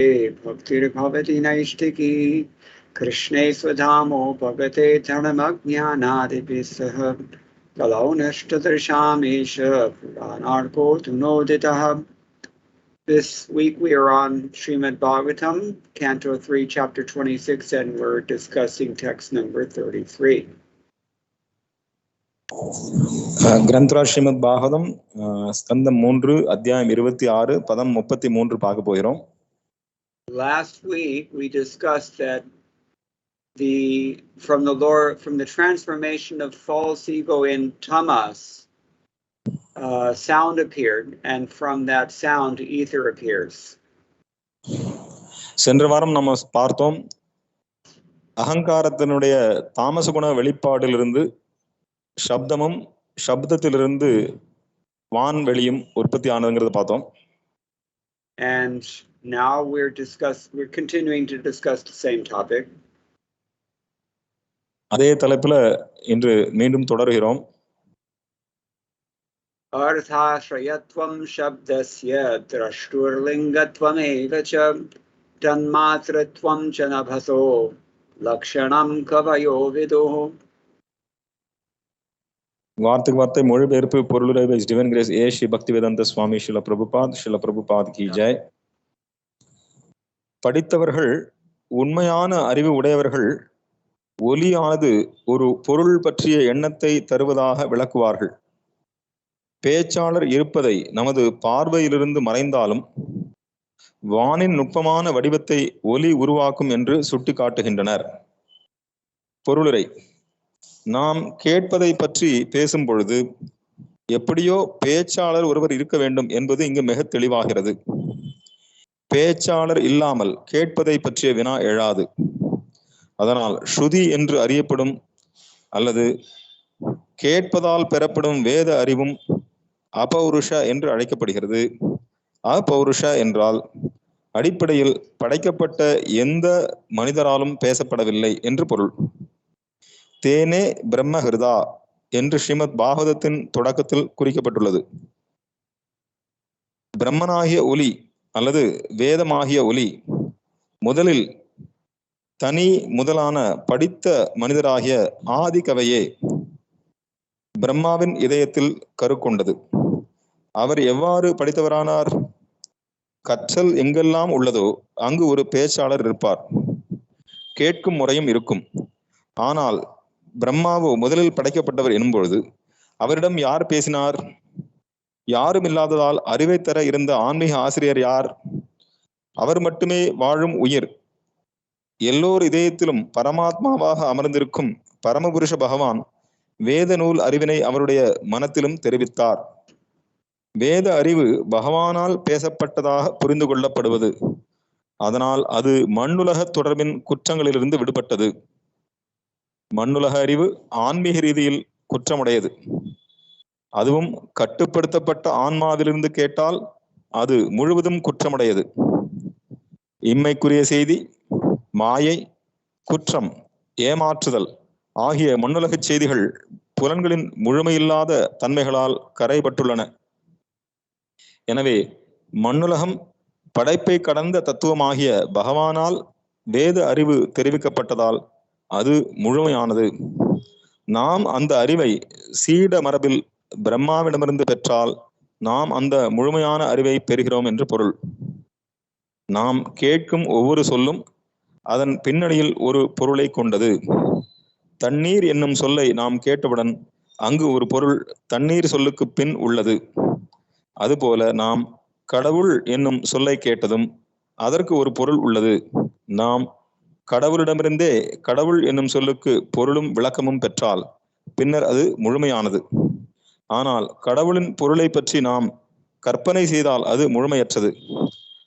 भक्तिर्भवति नैष्टिकी कृष्णे स्वधामो भगते धर्मज्ञानादिभिः सह कलौ नष्टदर्शामेष पुराणार्को धुनोदितः. This week we are on Srimad Bhagavatam, Canto 3, Chapter 26, and we're discussing text number 33. கிரந்தரா Srimad Bhagavatam ஸ்கந்தம் 3 அத்தியாயம் 26 பதம் 33 பார்க்க போகிறோம். Last week we discussed that from the transformation of false ego in tamas, sound appeared, and from that sound ether appears. சென்ற வாரம் நம்ம பார்த்தோம், அகங்காரத்தினுடைய தாமச குண வெளிப்பாடிலிருந்து சப்தமும் சப்தத்திலிருந்து வான்வெளியும் உற்பத்தி ஆனதுங்கிறத பார்த்தோம். And now we're continuing to discuss the same topic. அதே தலைப்புல இன்று மீண்டும் தொடர்கிறோம். Arthashrayatvam shabdasya drashturlingatvam cha tanmatratvam cha nabhaso lakshanam kavayo viduh. வார்த்தைக்கு வார்த்தை மொழிபெயர்ப்பு பொருளுரை டிவைன் கிரேஸ் ஏ ஸ்ரீ பக்திவேதாந்த சுவாமி ஸ்ரீல பிரபுபாத் கி ஜெய். படித்தவர்கள், உண்மையான அறிவு உடையவர்கள் ஒலியானது ஒரு பொருள் பற்றிய எண்ணத்தை தருவதாக விளக்குவார்கள். பேச்சாளர் இருப்பதை நமது பார்வையிலிருந்து மறைந்தாலும் வானின் நுட்பமான வடிவத்தை ஒலி உருவாக்கும் என்று சுட்டி காட்டுகின்றனர். பொருளுரை: நாம் கேட்பதை பற்றி பேசும் பொழுது எப்படியோ பேச்சாளர் ஒருவர் இருக்க வேண்டும் என்பது இங்கு மிக தெளிவாகிறது. பேச்சாளர் இல்லாமல் கேட்பதை பற்றிய வினா எழாது. அதனால் ஸ்ருதி என்று அறியப்படும் அல்லது கேட்பதால் பெறப்படும் வேத அறிவும் அபௌருஷ என்று அழைக்கப்படுகிறது. அபௌருஷ என்றால் அடிப்படையில் படைக்கப்பட்ட எந்த மனிதராலும் பேசப்படவில்லை என்று பொருள். தேனே பிரம்ம ஹிருதா என்று ஸ்ரீமத் பாகவதத்தின் தொடக்கத்தில் குறிக்கப்பட்டுள்ளது. பிரம்மனாகிய ஒலி அல்லது வேதமாகிய ஒலி முதலில் தனி முதலான படித்த மனிதராகிய ஆதி கவையே பிரம்மாவின் இதயத்தில் கருக்கொண்டது. அவர் எவ்வாறு படித்தவரானார்? கற்றல் எங்கெல்லாம் உள்ளதோ அங்கு ஒரு பேச்சாளர் இருப்பார், கேட்கும் முறையும் இருக்கும். ஆனால் பிரம்மாவோ முதலில் படைக்கப்பட்டவர் எனும்பொழுது அவரிடம் யார் பேசினார்? யாரும் இல்லாததால் அறிவை தர இருந்த ஆன்மீக ஆசிரியர் யார்? அவர் மட்டுமே வாழும் உயிர். எல்லோர் இதயத்திலும் பரமாத்மாவாக அமர்ந்திருக்கும் பரமபுருஷ பகவான் வேத நூல் அறிவினை அவருடைய மனத்திலும் தெரிவித்தார். வேத அறிவு பகவானால் பேசப்பட்டதாக புரிந்து கொள்ளப்படுவது. அதனால் அது மண்ணுலக தொடர்பின் குற்றங்களிலிருந்து விடுபட்டது. மண்ணுலக அறிவு ஆன்மீக ரீதியில் குற்றமுடையது. அதுவும் கட்டுப்படுத்தப்பட்ட ஆன்மாவிலிருந்து கேட்டால் அது முழுவதும் குற்றமுடையது. இம்மைக்குரிய செய்தி, மாயை, குற்றம், ஏமாற்றுதல் ஆகிய மண்ணுலக செய்திகள் புலன்களின் முழுமையில்லாத தன்மைகளால் கரைபட்டுள்ளன. எனவே மண்ணுலகம் படைப்பை கடந்த தத்துவமாகிய பகவானால் வேத அறிவு தெரிவிக்கப்பட்டதால் அது முழுமையானது. நாம் அந்த அறிவை சீட மரபில் பிரம்மாவிடமிருந்து பெற்றால் நாம் அந்த முழுமையான அறிவை பெறுகிறோம் என்று பொருள். நாம் கேட்கும் ஒவ்வொரு சொல்லும் அதன் பின்னணியில் ஒரு பொருளை கொண்டது. தண்ணீர் என்னும் சொல்லை நாம் கேட்டவுடன் அங்கு ஒரு பொருள் தண்ணீர் சொல்லுக்கு பின் உள்ளது. அதுபோல நாம் கடவுள் என்னும் சொல்லை கேட்டதும் அதற்கு ஒரு பொருள் உள்ளது. நாம் கடவுளிடமிருந்தே கடவுள் என்னும் சொல்லுக்கு பொருளும் விளக்கமும் பெற்றால் பின்னர் அது முழுமையானது. ஆனால் கடவுளின் பொருளை பற்றி நாம் கற்பனை செய்தால் அது முழுமையற்றது.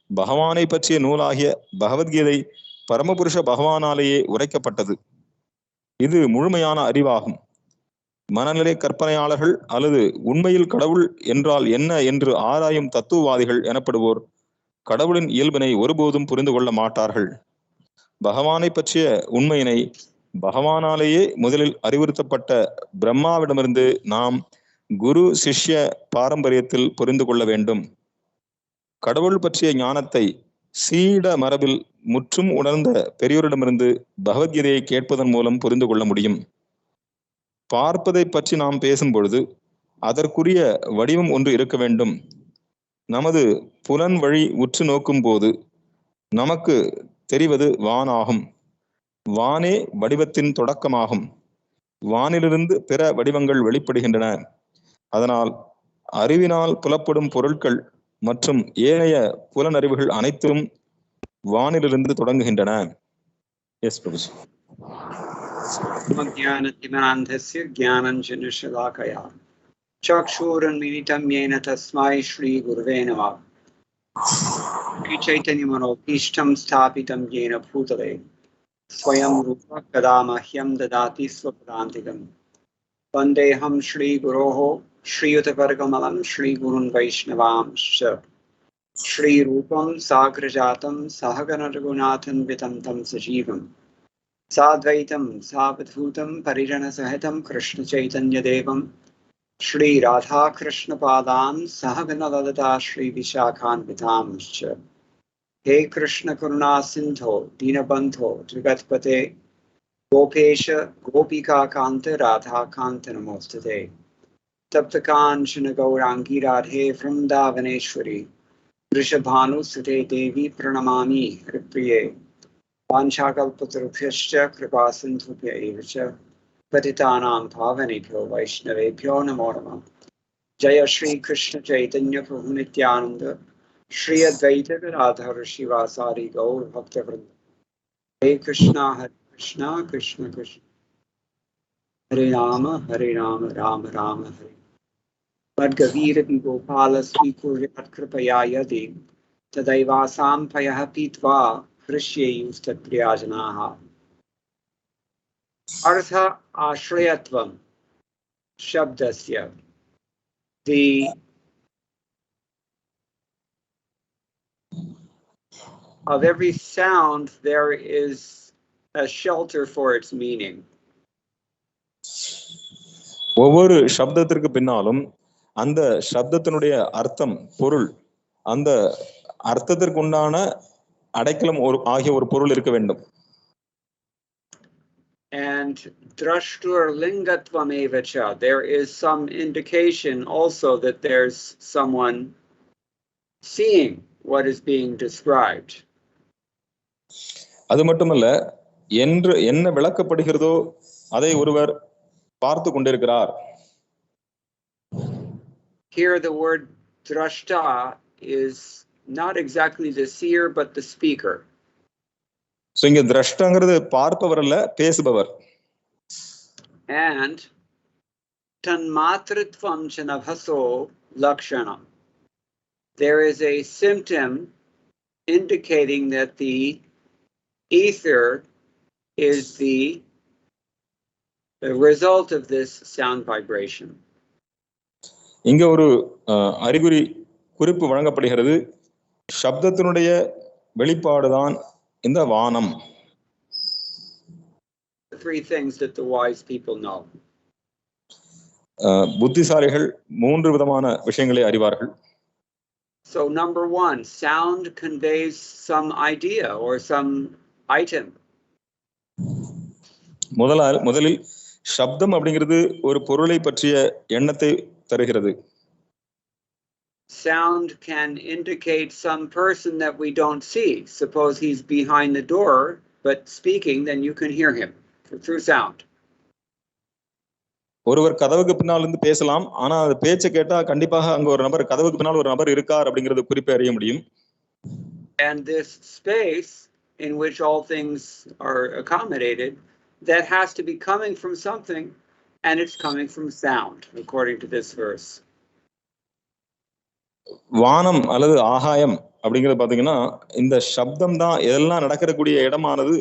பகவானை பற்றிய நூலாகிய பகவத்கீதை பரமபுருஷ பகவானாலேயே உரைக்கப்பட்டது. இது முழுமையான அறிவாகும். மனநிலை கற்பனையாளர்கள் அல்லது உண்மையில் கடவுள் என்றால் என்ன என்று ஆராயும் தத்துவவாதிகள் எனப்படுவோர் கடவுளின் இயல்பினை ஒருபோதும் புரிந்து கொள்ள மாட்டார்கள். பகவானை பற்றிய உண்மையினை பகவானாலேயே முதலில் அறிவுறுத்தப்பட்ட பிரம்மாவிடமிருந்து நாம் குரு சிஷ்ய பாரம்பரியத்தில் புரிந்து கொள்ள வேண்டும். கடவுள் பற்றிய ஞானத்தை சீட மரபில் முற்றும் உணர்ந்த பெரியோரிடமிருந்து பகவத்கீதையை கேட்பதன் மூலம் புரிந்து கொள்ள முடியும். பார்ப்பதை பற்றி நாம் பேசும் பொழுது அதற்குரிய வடிவம் ஒன்று இருக்க வேண்டும். நமது புலன் வழி உற்று நோக்கும் போது நமக்கு தெரிவது வானாகும். வானே வடிவத்தின் தொடக்கமாகும். வானிலிருந்து பிற வடிவங்கள் வெளிப்படுகின்றன. அதனால் அறிவினால் புலப்படும் பொருட்கள் மற்றும் ஏனைய புலனறிவுகள் அனைத்தும் வானிலிருந்து தொடங்குகின்றன. எஸ் பிரபுஜி. ज्ञानतिमिरान्धस्य ज्ञानञ्जनशलाकया चक्षुरुन्मीलितं येन तस्मै श्रीगुरुवे नमः। श्रीचैतन्यमनोभीष्टं स्थापितं येन भूतले स्वयं रूपः कदा मह्यं ददाति स्वपदान्तिकं। वन्देऽहं श्रीगुरोः श्रीयुतपरकमलं श्रीगुरुन् वैष्णवांश्च। श्रीरूपं साग्रजातं सहगणरघुनाथन्वितं तं सजीवं साद्वैतं सावधूतं परिजनसहितं कृष्णचैतन्यदेवं श्रीराधाकृष्णपादान् सहगणललिता श्रीविशाखान्वितांश्च। हे कृष्णकरुणा सिन्धो दीनबन्धो जगत्पते गोपेश गोपिकान्त राधाकान्त नमोस्तुते। तप्तकाञ्चन गौराङ्गी राधे वृन्दावनेश्वरी वृषभानुसुते देवी प्रणमामि हरिप्रिये। वाञ्छाकल्पतरुभ्यश्च कृपासिन्धुभ्य एव च पतितानां पावनेभ्यो वैष्णवेभ्यो नमो नमः। जय श्री कृष्ण चैतन्य प्रभु नित्यानंद श्री अद्वैत गदाधर शिवासादि गौर भक्तवृंद। हरे कृष्णा कृष्ण कृष्ण हरे राम राम राम हरे। मद्गवीर गोपाल स्वीकुर्यात् कृपया यदि तदैवासां पयः पीत्वा हृष्येयुस्तत्प्रियाजनाः। अर्थ आश्रयत्वं शब्दस्य of every sound there is a shelter for its meaning. ஒவ்வொரு சப்தத்திற்கு பின்னாலும் அந்த சப்தத்தினுடைய அர்த்தம் பொருள் அந்த அர்த்தத்திற்கு உண்டான அடைக்கலம் ஆகிய ஒரு பொருள் இருக்க வேண்டும். And drashtur lingatvam evacha, there is some indication also that there's someone seeing what is being described. அது மட்டுமல்ல, என்ன விளக்கப்படுகிறதோ அதை ஒருவர் பார்த்து கொண்டிருக்கிறார். Here the word drashta is not exactly the seer but the speaker. So இங்க திரஷ்டங்கிறது பார்ப்பவர் அல்ல, பேசுபவர். And tanmatritvam chanabhaso lakshanam, there is a symptom indicating that the ether is the result of this sound vibration. இங்க ஒரு அறிகுறி குறிப்பு வழங்கப்படுகிறது. சப்தத்தினுடைய வெளிப்பாடுதான் இந்த வானம். The three things that the wise people know. புத்திசாலிகள் மூன்று விதமான விஷயங்களை அறிவார்கள். So number one, sound conveys some idea or some item. முதலில் சப்தம் அப்படிங்கிறது ஒரு பொருளை பற்றிய எண்ணத்தை தருகிறது. Sound can indicate some person that we don't see. Suppose he's behind the door but speaking, then you can hear him through sound. ஒருவர் கதவுக்கு பின்னால் இருந்து பேசலாம், ஆனா அது பேச்சை கேட்டா கண்டிப்பாக அங்க ஒரு நபர், கதவுக்கு பின்னால் ஒரு நபர் இருக்கார் அப்படிங்கறது குறிப்பை அறிய முடியும். And this space in which all things are accommodated, that has to be coming from something, and it's coming from sound, according to this verse. வானம் அல்லது ஆகாயம் அப்படிங்கிறது பாத்தீங்கன்னா இந்த சப்தம் தான் எதெல்லாம் நடக்கக்கூடிய இடமானது,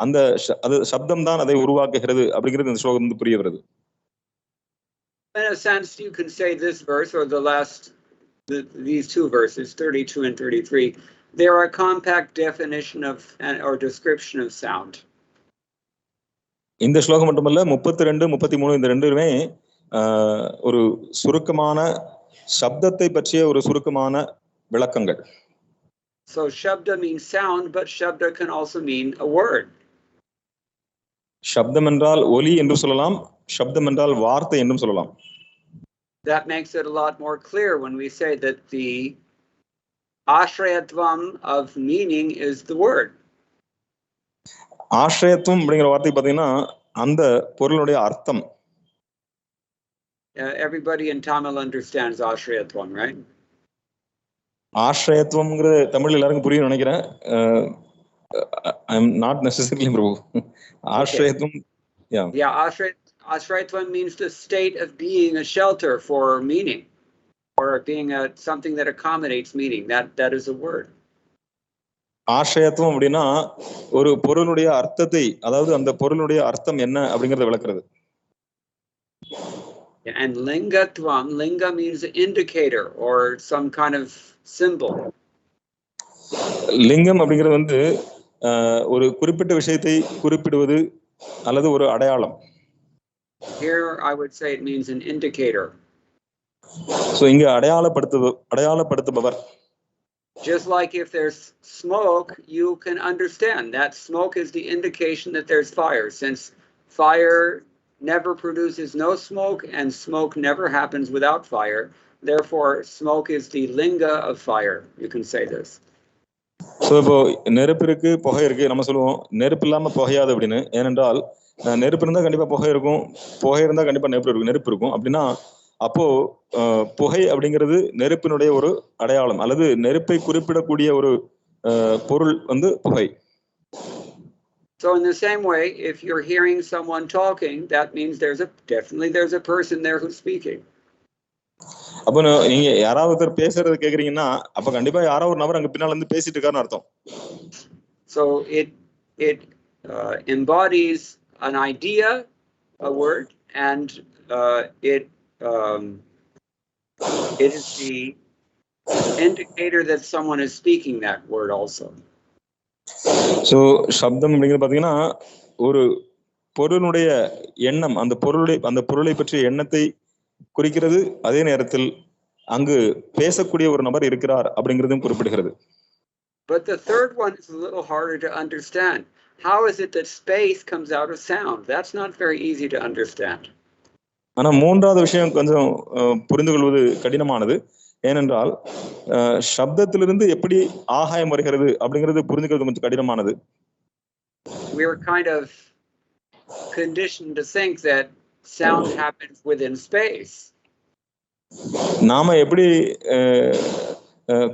அந்த சப்தம் தான் அதை உருவாக்குகிறது அப்படிங்கிறது இந்த ஸ்லோகம் வந்து புரிய வருது. In a sense, you can say this verse or these two verses, 32 and 33, they are a compact definition of or description of sound. இந்த ஸ்லோகம் மட்டுமல்ல, 32, 33 இந்த ரெண்டுமே ஒரு சுருக்கமான சப்தத்தை பற்றிய ஒரு சுருக்கமான விளக்கங்கள். So shabda means sound, but shabda can also mean a word. சப்தம் என்றால் ஒலி என்று சொல்லலாம், சப்தம் என்றால் வார்த்தை என்றும் சொல்லலாம். That makes it a lot more clear when we say that the ashrayatvam of meaning is the word. ஆශ්‍රயத்துவம் அப்படிங்கிற வார்த்தை பார்த்தீங்கன்னா அந்த பொருளுடைய அர்த்தம். Everybody in Tamil understands ashrayatvam, right? ஆශ්‍රயத்துவம்ங்கிறது Tamil எல்லாருக்கும் புரியும் நினைக்கிறேன். I'm not necessarily Prabhu. ஆශ්‍රயத்துவம், yeah, ashrayatvam means the state of being a shelter for meaning, or being something that accommodates meaning. That is a word. ஆශ්ரயத்துவம் அப்படின்னா ஒரு பொருளுடைய அர்த்தத்தை, அதாவது அந்த பொருளுடைய அர்த்தம் என்ன அப்படிங்கறத விளக்குறது. And lingatvam, linga means indicator or some kind of symbol. லிங்கம் அப்படிங்கிறது வந்து ஒரு குறிப்பிட்ட விஷயத்தை குறிப்பிடுவது அல்லது ஒரு அடையாளம். Here I would say it means an indicator. So இங்க அடையாளப்படுத்துபவர். Just like if there's smoke, you can understand that smoke is the indication that there's fire. Since fire never produces no smoke and smoke never happens without fire, therefore smoke is the linga of fire. You can say this. So இப்போ நெருப்பு இருக்கு, புகை இருக்கு, நம்ம சொல்லுவோம் நெருப்பு இல்லாம புகையாது அப்படின்னு. ஏனென்றால் நெருப்பு இருந்தா கண்டிப்பா புகை இருக்கும், புகை இருந்தா கண்டிப்பா நெருப்பு இருக்கும். அப்படின்னா அப்போ புகை அப்படிங்கிறது நெருப்பினுடைய ஒரு அடையாளம் அல்லது நெருப்பை குறிப்பிடக்கூடிய ஒரு பொருள் வந்து புகை. So in the same way, if you're hearing someone talking, that means there's a person there who's speaking. அப்ப நீங்க யாராவது பேசுறது கேக்குறீங்கன்னா அப்ப கண்டிப்பா யாரோ ஒரு நபர் அங்க பின்னால இருந்து பேசிட்டு இருக்காருன்னு அர்த்தம். So it embodies an idea, a word, and it is the indicator that someone is speaking that word also. So சப்தம் அப்படிங்கிறது பாத்தீங்கன்னா ஒரு பொருளுடைய எண்ணம், அந்த பொருளை பற்றிய எண்ணத்தை குறிக்கிறது. அதே நேரத்தில் அங்கு பேசக்கூடிய ஒரு நபர் இருக்கிறார் அப்படிங்கிறதும் குறிப்பிடுகிறது. But the third one is a little harder to understand. How is it that space comes out of sound? That's not very easy to understand. ஆனா மூன்றாவது விஷயம் கொஞ்சம் புரிந்து கொள்வது கடினமானது. ஏனென்றால் சப்தத்திலிருந்து எப்படி ஆகாயம் வருகிறது அப்படிங்கிறது புரிஞ்சுக்கிறது கொஞ்சம் கடினமானது. We are kind of conditioned to think that sound happens within space. நாம எப்படி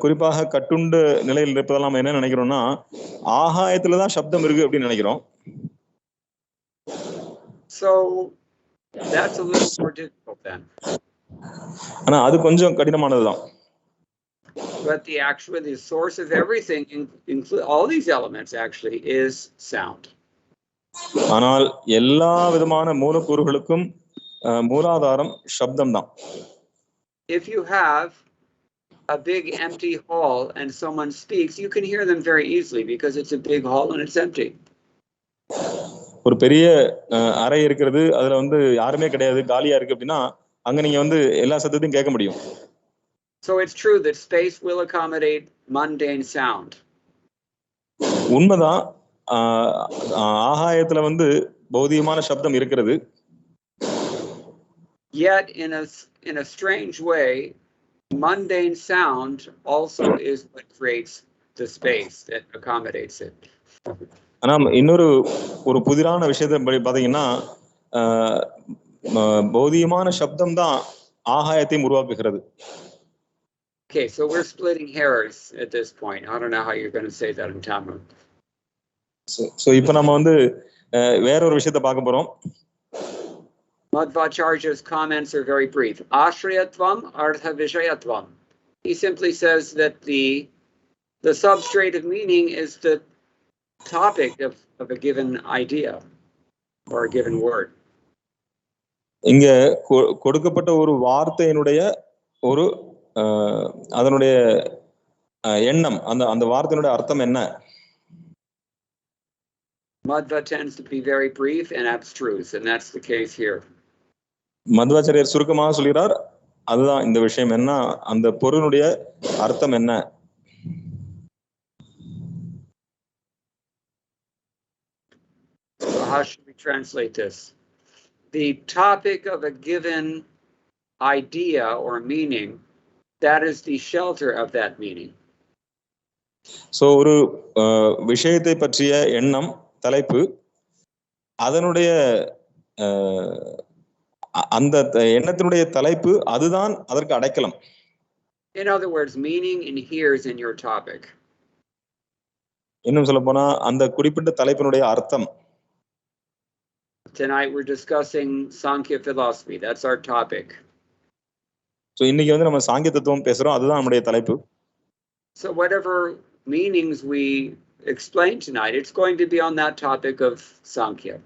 குறிப்பாக கட்டுண்ட நிலையில் இருப்பதெல்லாம் என்ன நினைக்கிறோம்னா ஆகாயத்துல தான் சப்தம் இருக்கு அப்படின்னு நினைக்கிறோம். So that's a little more difficult then. ஆனா அது கொஞ்சம் கடினமானதுதான். But the source of everything, include all these elements, actually is sound. ஆனால் எல்லா விதமான மூலக்கூறுகளுக்கும் மூலாதாரம் சப்தம் தான். If you have a big empty hall and someone speaks, you can hear them very easily because it's a big hall and it's empty. ஒரு பெரிய அறை இருக்கிறது, அதுல வந்து யாருமே கிடையாது, காலியா இருக்கு அப்படின்னா அங்க நீங்க வந்து எல்லா சத்தத்தையும் கேட்க முடியும். So it's true that space will accommodate mundane sound. உண்மைதான், ஆகாயத்துல வந்து பௌதிகமான சப்தம் இருக்கிறது. Yet in a strange way, mundane sound also is what creates the space that accommodates it. ஆனா இன்னொரு புதிரான விஷயத்தை பாத்தீங்கன்னா பௌதிகமான சப்தம் தான் ஆகாயத்தை உருவாக்குகிறது. Okay, so we're splitting hairs at this point. I don't know how you're going to say that in Tamil. So இப்போ நம்ம வந்து வேற ஒரு விஷயத்தை பார்க்க போறோம். Madhvacharya's comments are very brief. Ashrayatvam artha vishayatvam. He simply says that the substrate of meaning is the topic of a given idea or a given word. இங்க கொடுக்கப்பட்ட ஒரு வார்த்தையினுடைய ஒரு அதனுடைய எண்ணம், அந்த வார்த்தையினுடைய அர்த்தம் என்ன? Madhva tends to be very brief and abstruse, and that's the case here. Madhvacharya சுருக்கமாக சொல்கிறார், அதுதான் இந்த விஷயம் என்ன, அந்த பொருளுடைய அர்த்தம் என்ன. how should we translate this? The topic of a given idea or meaning, that is the shelter of that meaning. So ஒரு விஷயத்தை பற்றிய எண்ணம் தலைப்பு அதனுடைய அந்த எண்ணத்தினுடைய தலைப்பு அதுதான் அதற்கு அடைக்கலம். In other words, meaning inheres in your topic. இன்னும் சொல்ல போனா அந்த குறிப்பிட்ட தலைப்பினுடைய அர்த்தம். Tonight we're discussing Sankhya philosophy. That's our topic. So இன்னைக்கு வந்து நம்ம சாங்கிய தத்துவம் பேசுறோம், அதுதான் நம்முடைய தலைப்பு. So whatever meanings we explain tonight, it's going to be on that topic of Sankhya.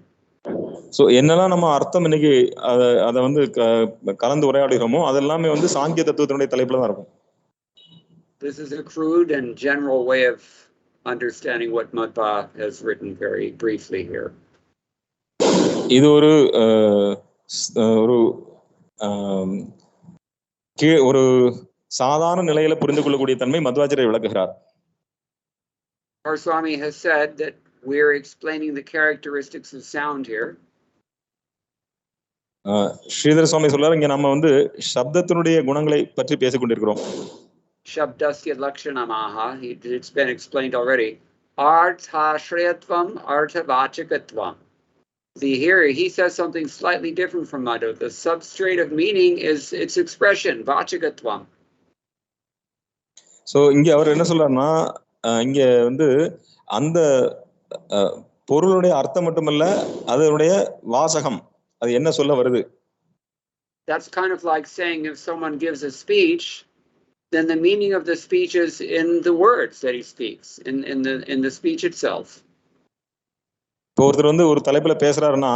So என்னெல்லாம் நம்ம அர்த்தம் இன்னைக்கு அதை வந்து கலந்து உரையாடுகிறோமோ அதெல்லாமே வந்து சாங்கிய தத்துவத்தினுடைய தலைப்புல தான் இருக்கும். This is a crude and general way of understanding what Madhva has written very briefly here. இது ஒரு ஒரு சாதாரண நிலையில புரிந்து கொள்ளக்கூடிய தன்மை மத்வாச்சாரியர் விளக்குகிறார். Our Swami has said that we're explaining the characteristics of sound here. Sridhara சுவாமி சொல்றாரு, இங்க நம்ம வந்து சப்தத்தினுடைய குணங்களை பற்றி பேசிக் கொண்டிருக்கிறோம். Shabdasya lakshanamaha, it's been explained already. Arthashrayatvam, arthavachakatvam. See here, he says something slightly different from Madhu. The substrate of meaning is its expression, vachakatvam. So இங்க அவர் என்ன சொல்றாருன்னா, இங்க வந்து அந்த பொருளுடைய அர்த்தம் மட்டுமல்ல, அதனுடைய வாசகம், அது என்ன சொல்ல வருது. That's kind of like saying if someone gives a speech, then the meaning of the speech is in the words that he speaks, in the speech itself. இப்போ ஒருத்தர் வந்து ஒரு தலைப்புல பேசுறாருன்னா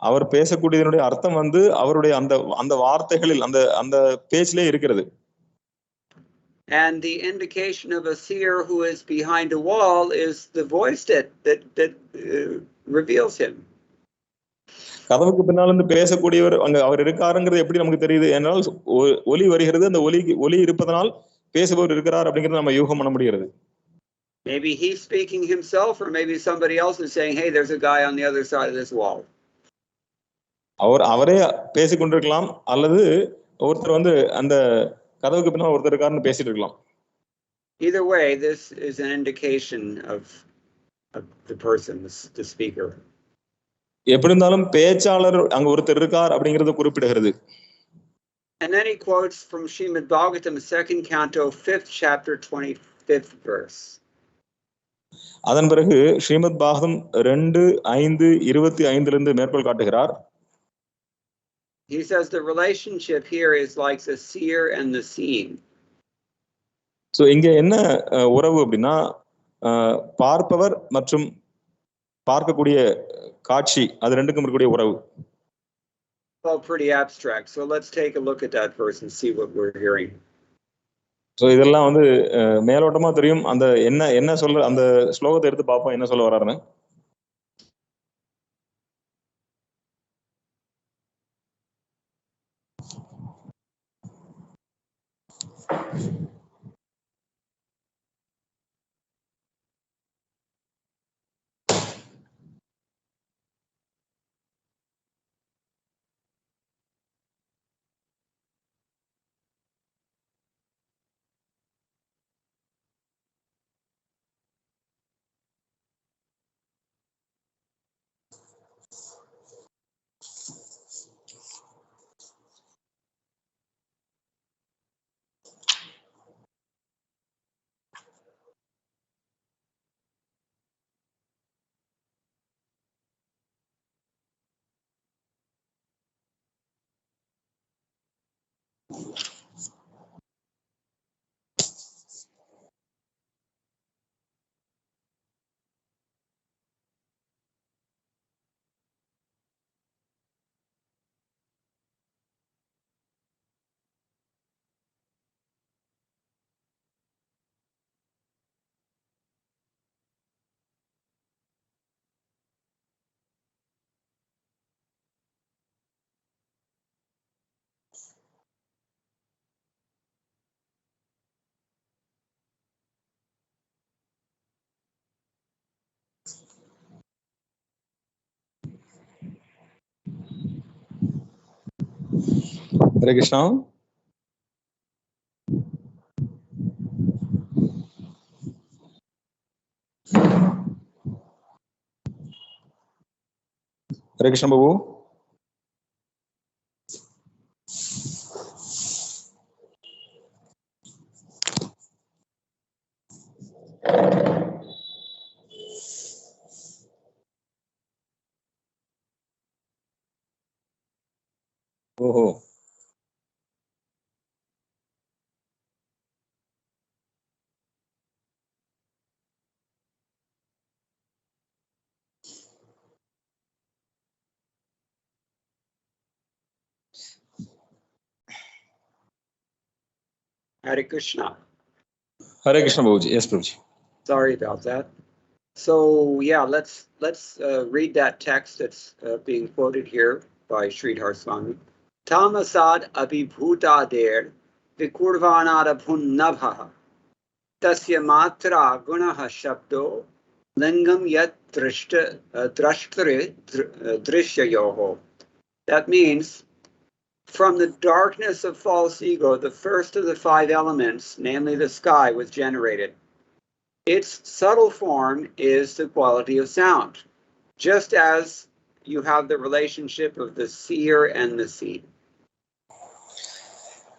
அவர் பேசக்கூடியதனுடைய அர்த்தம் வந்து அவருடைய அந்த அந்த வார்த்தைகளில் அந்த அந்த பேச்சிலே இருக்கிறது. And the indication of a seer who is behind a wall is the voice that reveals him. கதவுக்கு பின்னால் இருந்து பேசக்கூடியவர் அங்க அவர் இருக்காருங்கிறது எப்படி நமக்கு தெரியுது? என்றால் ஒலி வருகிறது, அந்த ஒலி இருப்பதனால் பேசுபவர் இருக்கிறார் அப்படிங்கறத நம்ம யூகம் பண்ண முடிகிறது. Maybe he's speaking himself, or maybe somebody else is saying, hey, there's a guy on the other side of this wall. அவரே பேசிக் கொண்டிருக்கலாம், அல்லது ஒருத்தர் வந்து அந்த கதவுக்கு பின்னால் ஒருத்தர் இருக்காருன்னு பேசிட்டு இருக்கலாம். Either way, this is an indication of the person, the speaker. எப்படி இருந்தாலும் பேச்சாளர் அங்க ஒருத்தர் இருக்கார் அப்படிங்கறத குறிப்பிடுகிறது. And then he quotes from Srimad Bhagavatam, 2nd canto, 5th chapter, 25th verse. அதன் பிறகு ஸ்ரீமத் பாகவதம் 2:5-25 இருந்து மேற்கோள் காட்டுகிறார். He says the relationship here is like the seer and the seen. So இங்க என்ன உறவு அப்படின்னா, பார்ப்பவர் மற்றும் பார்க்கக்கூடிய காட்சி, அது ரெண்டுக்கும் இருக்கக்கூடிய உறவு. Well, pretty abstract. So let's take a look at that verse and see what we're hearing. So இதெல்லாம் வந்து மேலோட்டமா தெரியும். அந்த என்ன சொல்ற அந்த ஸ்லோகத்தை எடுத்து பார்ப்போம் என்ன சொல்ல வர்றாருன்னு. Hare Krishna. Hare Krishna Babu. Oh. Hare Krishna. Hare Krishna Babuji. Yes, Prabhuji. Sorry about that. So yeah, let's read that text that's being quoted here by Sridhar Swami. Tamasad abhibhutader vikurvanada punnabha tasya matra gunaha shabdo lingam yat drashtre drishyayoho. That means, from the darkness of false ego, the first of the 5 elements, namely the sky, was generated. Its subtle form is the quality of sound, just as you have the relationship of the seer and the seed.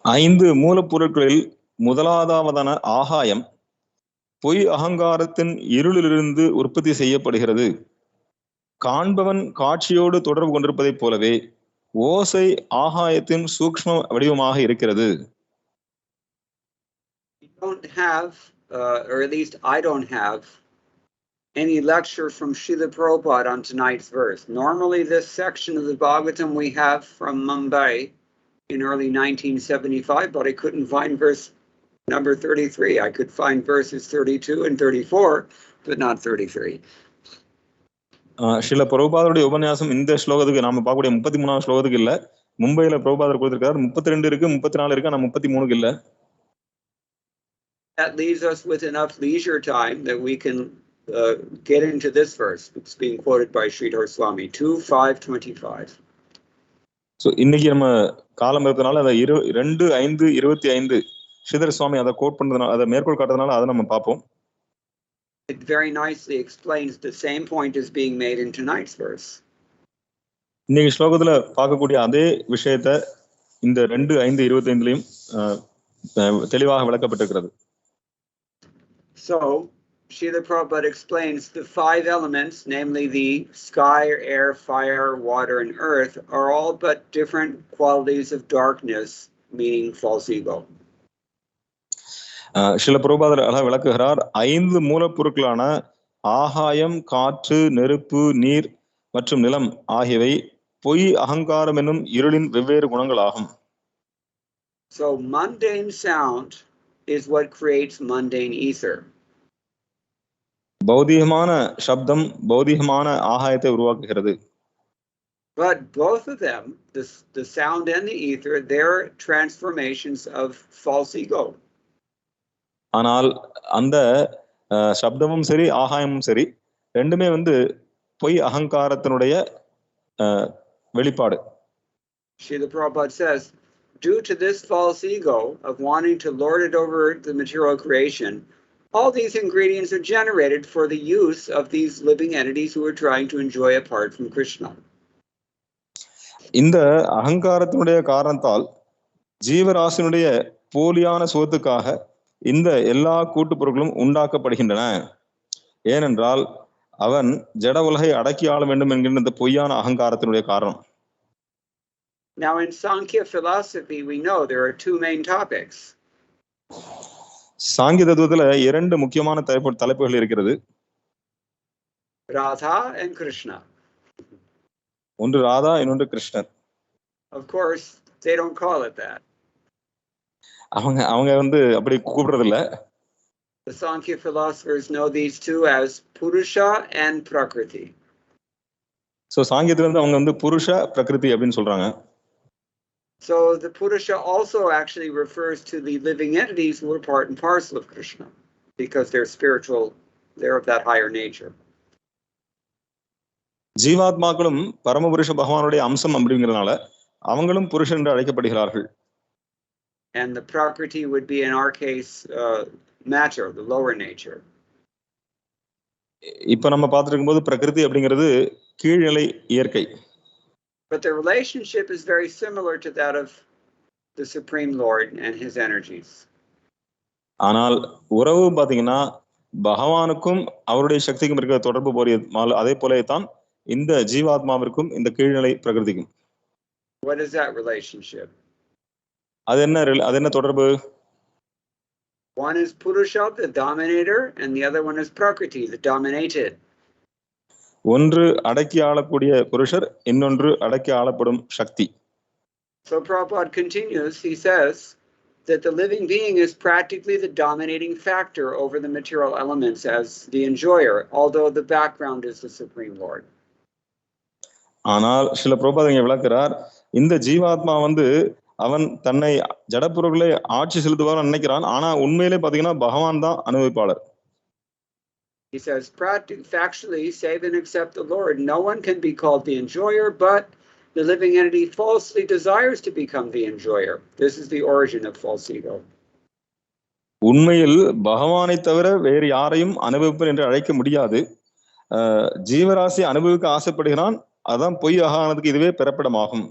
5 மூலப்பொருட்களில் முதலாவதான ஆகாயம் பொய் அகங்காரத்தின் இருளிலிருந்து உற்பத்தி செய்யப்படுகிறது. காண்பவன் காட்சியோடு தொடர்பு கொண்டிருப்பதைப் போலவே ஓசை ஆகாயத்தின் சூக்ஷ்ம வடிவமாக இருக்கிறது. We don't have, or at least I don't have, any lecture from Srila Prabhupada on tonight's verse. Normally this section of the Bhagavatam we have from Mumbai in early 1975, but I couldn't find verse number 33. I could find verses 32 and 34, but not 33. Srila பிரபுபாதருடைய உபன்யாசம் இந்த ஸ்லோகத்துக்கு நாம பார்க்கக்கூடிய 33ஆம் ஸ்லோகத்துக்கு இல்ல. மும்பையில பிரபுபாதர் கொடுத்திருக்காரு. 32 இருக்கு, 34 இருக்கு, ஆனா 33க்கு இல்ல. That leaves us with enough leisure time that we can get into this verse. It's being quoted by Sridhar Swami, 2:5-25. So இன்னைக்கு நம்ம காலம் இருக்கிறதுனால அதை 2:5-25 ஸ்ரீதர் சுவாமி அதை கோட் பண்றதுனால, அதை மேற்கோள் காட்டுறதுனால அதை நம்ம பார்ப்போம். It very nicely explains the same point as being made in tonight's verse. இன்னைக்கு ஸ்லோகத்துல பார்க்கக்கூடிய அதே விஷயத்தை இந்த 2:5-25லயும் தெளிவாக விளக்கப்பட்டிருக்கிறது. So Srila Prabhupada explains the 5 elements, namely the sky, air, fire, water, and earth, are all but different qualities of darkness, meaning false ego. Srila பிரபுபாதர் அழகாக விளக்குகிறார். 5 மூலப்பொருட்களான ஆகாயம், காற்று, நெருப்பு, நீர் மற்றும் நிலம் ஆகியவை பொய் அகங்காரம் என்னும் இருளின் வெவ்வேறு குணங்கள் ஆகும். So mundane sound is what creates mundane ether. பௌதிகமான சப்தம் பௌதிகமான ஆகாயத்தை உருவாக்குகிறது. But both of them, the sound and the ether, they're transformations of false ego. ஆனால் அந்த சப்தமும் சரி ஆகாயமும் சரி ரெண்டுமே பொய் அகங்காரத்தினுடைய வெளிப்பாடு. Srila Prabhupada says, due to this false ego of wanting to lord it over the material creation, all these ingredients are generated for the use of these living entities who are trying to enjoy apart from Krishna. இந்த அகங்காரத்தினுடைய காரணத்தால் ஜீவராசினுடைய போலியான சுகத்துக்காக இந்த எல்லா கூட்டு பொருட்களும் உண்டாக்கப்படுகின்றன. ஏனென்றால் அவன் ஜட உலகை அடக்கி ஆள வேண்டும் என்கின்ற இந்த பொய்யான அகங்காரத்தினுடைய காரணம். Now in Sankhya philosophy we know there are 2 main topics. சாங்கிய தத்துவத்துல 2 முக்கியமான தலைப்புகள் இருக்கிறது. Radha and Krishna. ஒன்று ராதா, இன்னொன்று கிருஷ்ணர். Of course they don't call it that. அவங்க அப்படி கூப்பிடுறது இல்ல. The Sankhya philosophers know these two as Purusha and Prakriti. So சாங்கியத்துல அவங்க புருஷ பிரகிருதி அப்படின்னு சொல்றாங்க. So the Purusha also actually refers to the living entities who are part and parcel of Krishna, because they're spiritual, they're of that higher nature. ஜீவாத்மாக்களும் பரமபுருஷ பகவானுடைய அம்சம் அப்படிங்கிறதுனால அவங்களும் புருஷன் என்று அழைக்கப்படுகிறார்கள். And the prakriti would be in our case matter, the lower nature. இப்ப நம்ம பார்த்துட்டு இருக்கும்போது பிரகிருதி அப்படிங்கிறது கீழ்நிலை இயற்கை. But the relationship is very similar to that of the Supreme Lord and his energies. ஆனால் உறவு பாத்தீங்கன்னா பகவானுக்கும் அவருடைய சக்திக்கும் இருக்கிற தொடர்பு போறிய அதே போலே தான் இந்த ஜீவாத்மாவிற்கும் இந்த கீழ்நிலை பிரகிருதிக்கும். What is that relationship? அது என்ன தொடர்பு? One is Purusha, the dominator, and the other one is Prakriti, the dominated. ஒன்று அடக்கி ஆளக்கூடிய புருஷர், இன்னொன்று அடக்கி ஆளப்படும் சக்தி. So Prabhupada continues, he says that the living being is practically the dominating factor over the material elements as the enjoyer, although the background is the Supreme Lord. ஆனால் சில பிரபுபாத இங்க விளக்குறார், இந்த ஜீவாத்மா அவன் தன்னை ஜடப்பொருள்களை ஆட்சி செலுத்துவார் நினைக்கிறான், ஆனா உண்மையிலே பாத்தீங்கன்னா பகவான் தான் அனுபவிப்பாளர். He says, factually, save and accept the Lord, no one can be called the enjoyer, but the living entity falsely desires to become the enjoyer. This is the origin of false ego. உண்மையில் பகவானை தவிர வேறு யாரையும் அனுபவிப்பர் என்று அழைக்க முடியாது. ஜீவராசி அனுபவிக்க ஆசைப்படுகிறான், அதான் பொய் ஆகானதுக்கு இதுவே பிறப்பிடமாகும்.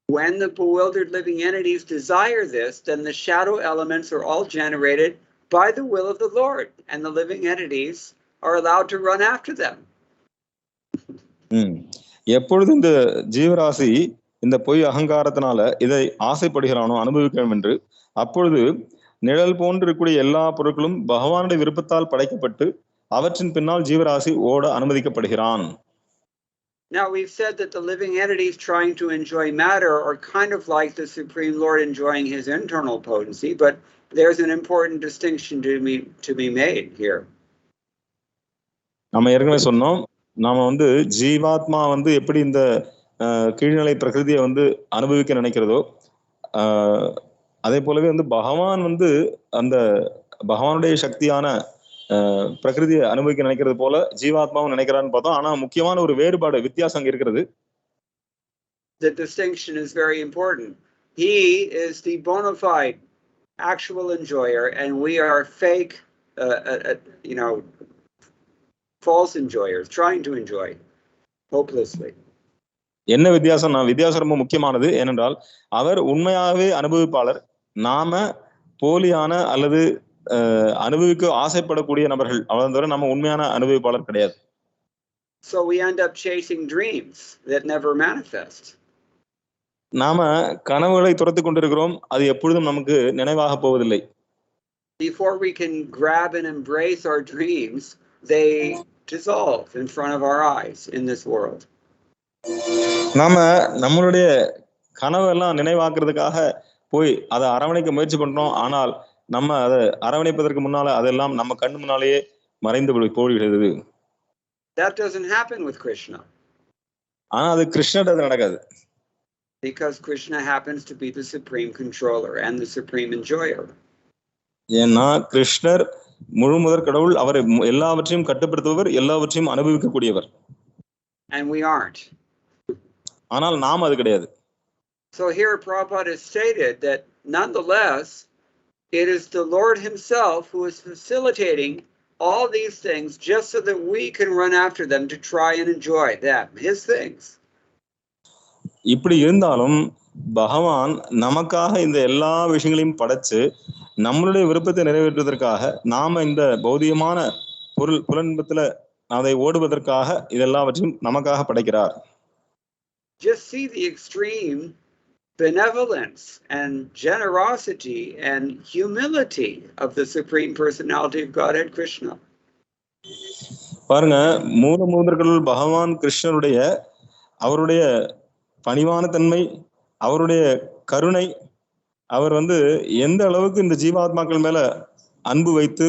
When the bewildered living entities desire this, then the shadow elements are all generated by the will of the Lord, and the living entities are allowed to run after them. எப்பொழுது இந்த ஜீவராசி இந்த பொய் அகங்காரத்தினால இதை ஆசைப்படுகிறானோ அனுபவிக்க வேண்டும் என்று, அப்பொழுது நிழல் போன்று இருக்கக்கூடிய எல்லா பொருட்களும் பகவானுடைய விருப்பத்தால் படைக்கப்பட்டு அவற்றின் பின்னால் ஜீவராசி ஓட அனுமதிக்கப்படுகிறான். Now we've said that the living entities trying to enjoy matter are kind of like the Supreme Lord enjoying his internal potency, but there's an important distinction to be made here. நம்ம ஏற்கனவே சொன்னோம், நாம ஜீவாத்மா எப்படி இந்த கீழ்நிலை பிரகிருதியை அனுபவிக்க நினைக்கிறதோ அதே போலவே பகவான் அந்த பகவானுடைய சக்தியான பிரகிருதியை அனுபவிக்க நினைக்கிறது போல ஜீவாத்மாவும் நினைக்கிறான்னு பார்த்தோம். ஆனா முக்கியமான ஒரு வேறுபாடு, வித்தியாசம் அங்க இருக்கிறது. The distinction is very important. He is the bona fide actual enjoyer, and we are fake, false enjoyers, trying to enjoy hopelessly. என்ன வித்தியாசம்? வித்தியாசம் ரொம்ப முக்கியமானது. ஏனென்றால் அவர் உண்மையாகவே அனுபவிப்பாளர், நாம போலியான அல்லது அனுபவிக்க ஆசைப்படக்கூடிய நபர்கள். அவ்வளவு தவிர நம்ம உண்மையான அனுபவிப்பாளர் கிடையாது. So we end up chasing dreams that never manifest. நாம கனவுகளை துரத்தி கொண்டிருக்கிறோம், அது எப்பொழுதும் நமக்கு நினைவாக போவதில்லை. Before we can grab and embrace our dreams, they dissolve in front of our eyes in this world. நாம நம்மளுடைய கனவெல்லாம் நினைவாக்குறதுக்காக போய் அதை அரவணைக்க முயற்சி பண்றோம். ஆனால் நம்ம அதை அரவணைப்பதற்கு முன்னால அதெல்லாம் நம்ம கண்ணு முன்னாலேயே மறைந்து போய்விடுகிறது. That doesn't happen with Krishna. ஆனா அது கிருஷ்ணர் நடக்காது. Because Krishna happens to be the supreme controller and the supreme enjoyer. ஏன்னா கிருஷ்ணர் முழு முதற் கடவுள், அவர் எல்லாவற்றையும் கட்டுப்படுத்துபவர், எல்லாவற்றையும் அனுபவிக்கக்கூடியவர். And we aren't. ஆனால் நாம் அது கிடையாது. So here Prabhupada has stated that nonetheless it is the Lord himself who is facilitating all these things just so that we can run after them to try and enjoy them, his things. இப்படி இருந்தாலும் பகவான் நமக்காக இந்த எல்லா விஷயங்களையும் படைச்சு நம்மளுடைய விருப்பத்தை நிறைவேற்றுவதற்காக நாம இந்த பௌதிகமான புலன்பத்துல அதை ஓடுவதற்காக இதெல்லாவற்றையும் நமக்காக படைக்கிறார். Just see the extreme benevolence and generosity and humility of the Supreme Personality of Godhead Krishna. பாருங்க, மூலமுதற்கடவுள் பகவான் கிருஷ்ணருடைய அவருடைய பணிவான தன்மை, அவருடைய கருணை, அவர் எந்த அளவுக்கு இந்த ஜீவாத்மாக்கள் மேல அன்பு வைத்து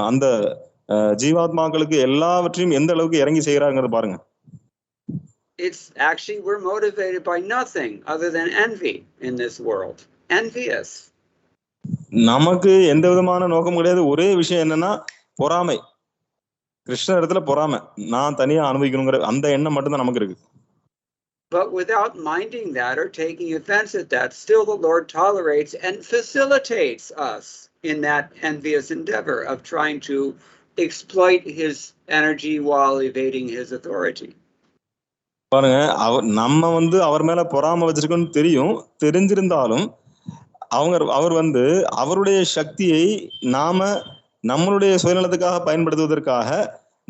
அந்த ஜீவாத்மாக்களுக்கு எல்லாவற்றையும் எந்த அளவுக்கு இறங்கி செய்யறாங்கிறது பாருங்க. It's actually, we're motivated by nothing other than envy in this world. Envious. நமக்கு எந்த விதமான நோக்கம் கிடையாது. ஒரே விஷயம் என்னன்னா பொறாமை. கிருஷ்ண இடத்துல பொறாமை, நான் தனியா அனுபவிக்கணுங்கிற அந்த எண்ணம் மட்டும்தான் நமக்கு இருக்கு. But without minding that or taking offense at that, still the Lord tolerates and facilitates us in that envious endeavor of trying to exploit his energy while evading his authority. பாருங்க, நம்ம அவர் மேல பொறாம வச்சிருக்கோம்னு தெரிஞ்சிருந்தாலும் அவர் அவருடைய சக்தியை நாம நம்மளுடைய சுயநலத்துக்காக பயன்படுத்துவதற்காக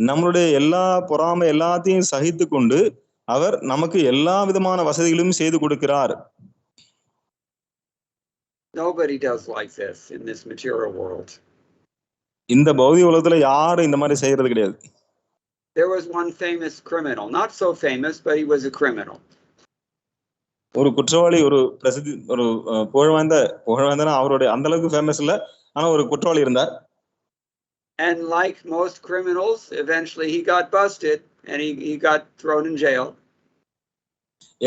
நம்மளுடைய எல்லா பொறாமை எல்லாத்தையும் சகித்து கொண்டு அவர் நமக்கு எல்லா விதமான வசதிகளையும் செய்து கொடுக்கிறார். Nobody does like this in this material world. இந்த பௌதிக உலகத்துல யாரும் இந்த மாதிரி செய்யறது கிடையாது. There was one famous criminal, not so famous, but he was a criminal. ஒரு குற்றவாளி, ஒரு பிரசித்தி, ஒரு புகழ்வாய்ந்த அவருடைய அந்த அளவுக்கு ஃபேமஸ் இல்ல, ஆனா ஒரு குற்றவாளி இருந்தார். And like most criminals, eventually he got busted and he got thrown in jail.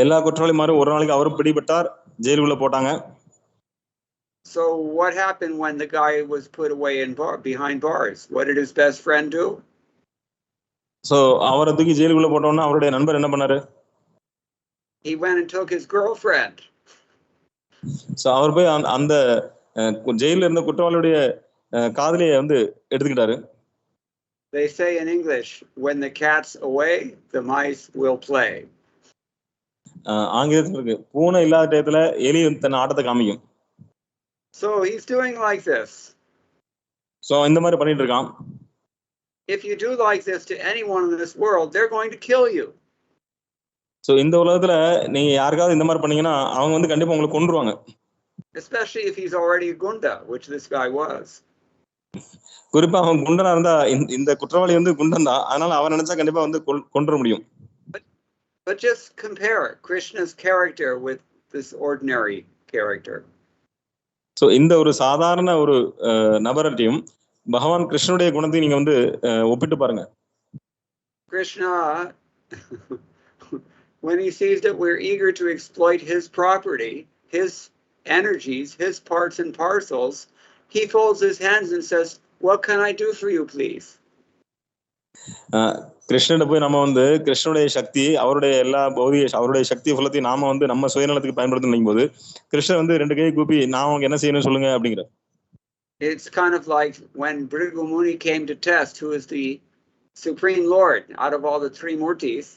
எல்லா குற்றவாளி மாதிரி ஒரு நாளைக்கு அவரும் பிடிபட்டார், ஜெயிலுக்குள்ள போட்டாங்க. So what happened when the guy was put away behind bars? What did his best friend do? So அவரை தூக்கி ஜெயிலுக்குள்ள போட்டோம்னா அவருடைய நண்பர் என்ன பண்ணாரு? He went and took his girlfriend. So அவர் போய் அந்த ஜெயில்ல இருந்த குற்றவாளியுடைய காதலியை எடுத்துக்கிட்டாரு. They say in English, when the cat's away, the mice will play. ஆங்கிலத்துல இருக்கு, பூனை இல்லாத டயத்துல எலி தன் ஆட்டத்தை காமிக்கும். So he's doing like this. So இந்த மாதிரி பண்ணிட்டு இருக்கான். If you do like this to anyone in this world, they're going to kill you. So இந்த உலகத்துல நீங்க யாருக்காவது இந்த மாதிரி பண்ணீங்கன்னா அவங்க கண்டிப்பா உங்களை கொன்றுவாங்க. Especially if he's already a gunda, which this guy was. குறிப்பா அவன் குண்டனா இருந்தா, இந்த குற்றவாளி குண்டன் தான், அதனால அவன் நினைச்சா கண்டிப்பா கொன்ற முடியும். But just compare Krishna's character with this ordinary character. So இந்த ஒரு சாதாரண ஒரு நபரட்டையும் பகவான் கிருஷ்ணனுடைய குணத்தை நீங்க ஒப்பிட்டு பாருங்க. Krishna, when he sees that we're eager to exploit his property, his energies, his parts and parcels, he folds his hands and says, what can I do for you, please? Krishnan போய் நம்ம கிருஷ்ணனுடைய சக்தி, அவருடைய எல்லா அவருடைய சக்தி ஃபுல்லத்தையும் நாம நம்ம சுயநலத்துக்கு பயன்படுத்தணும் போது கிருஷ்ணன் ரெண்டு கை கூப்பி நான் உங்களுக்கு என்ன செய்யணும் சொல்லுங்க அப்படிங்கிற. It's kind of like when Bhrigu Muni came to test who is the Supreme Lord out of all the three Murtis.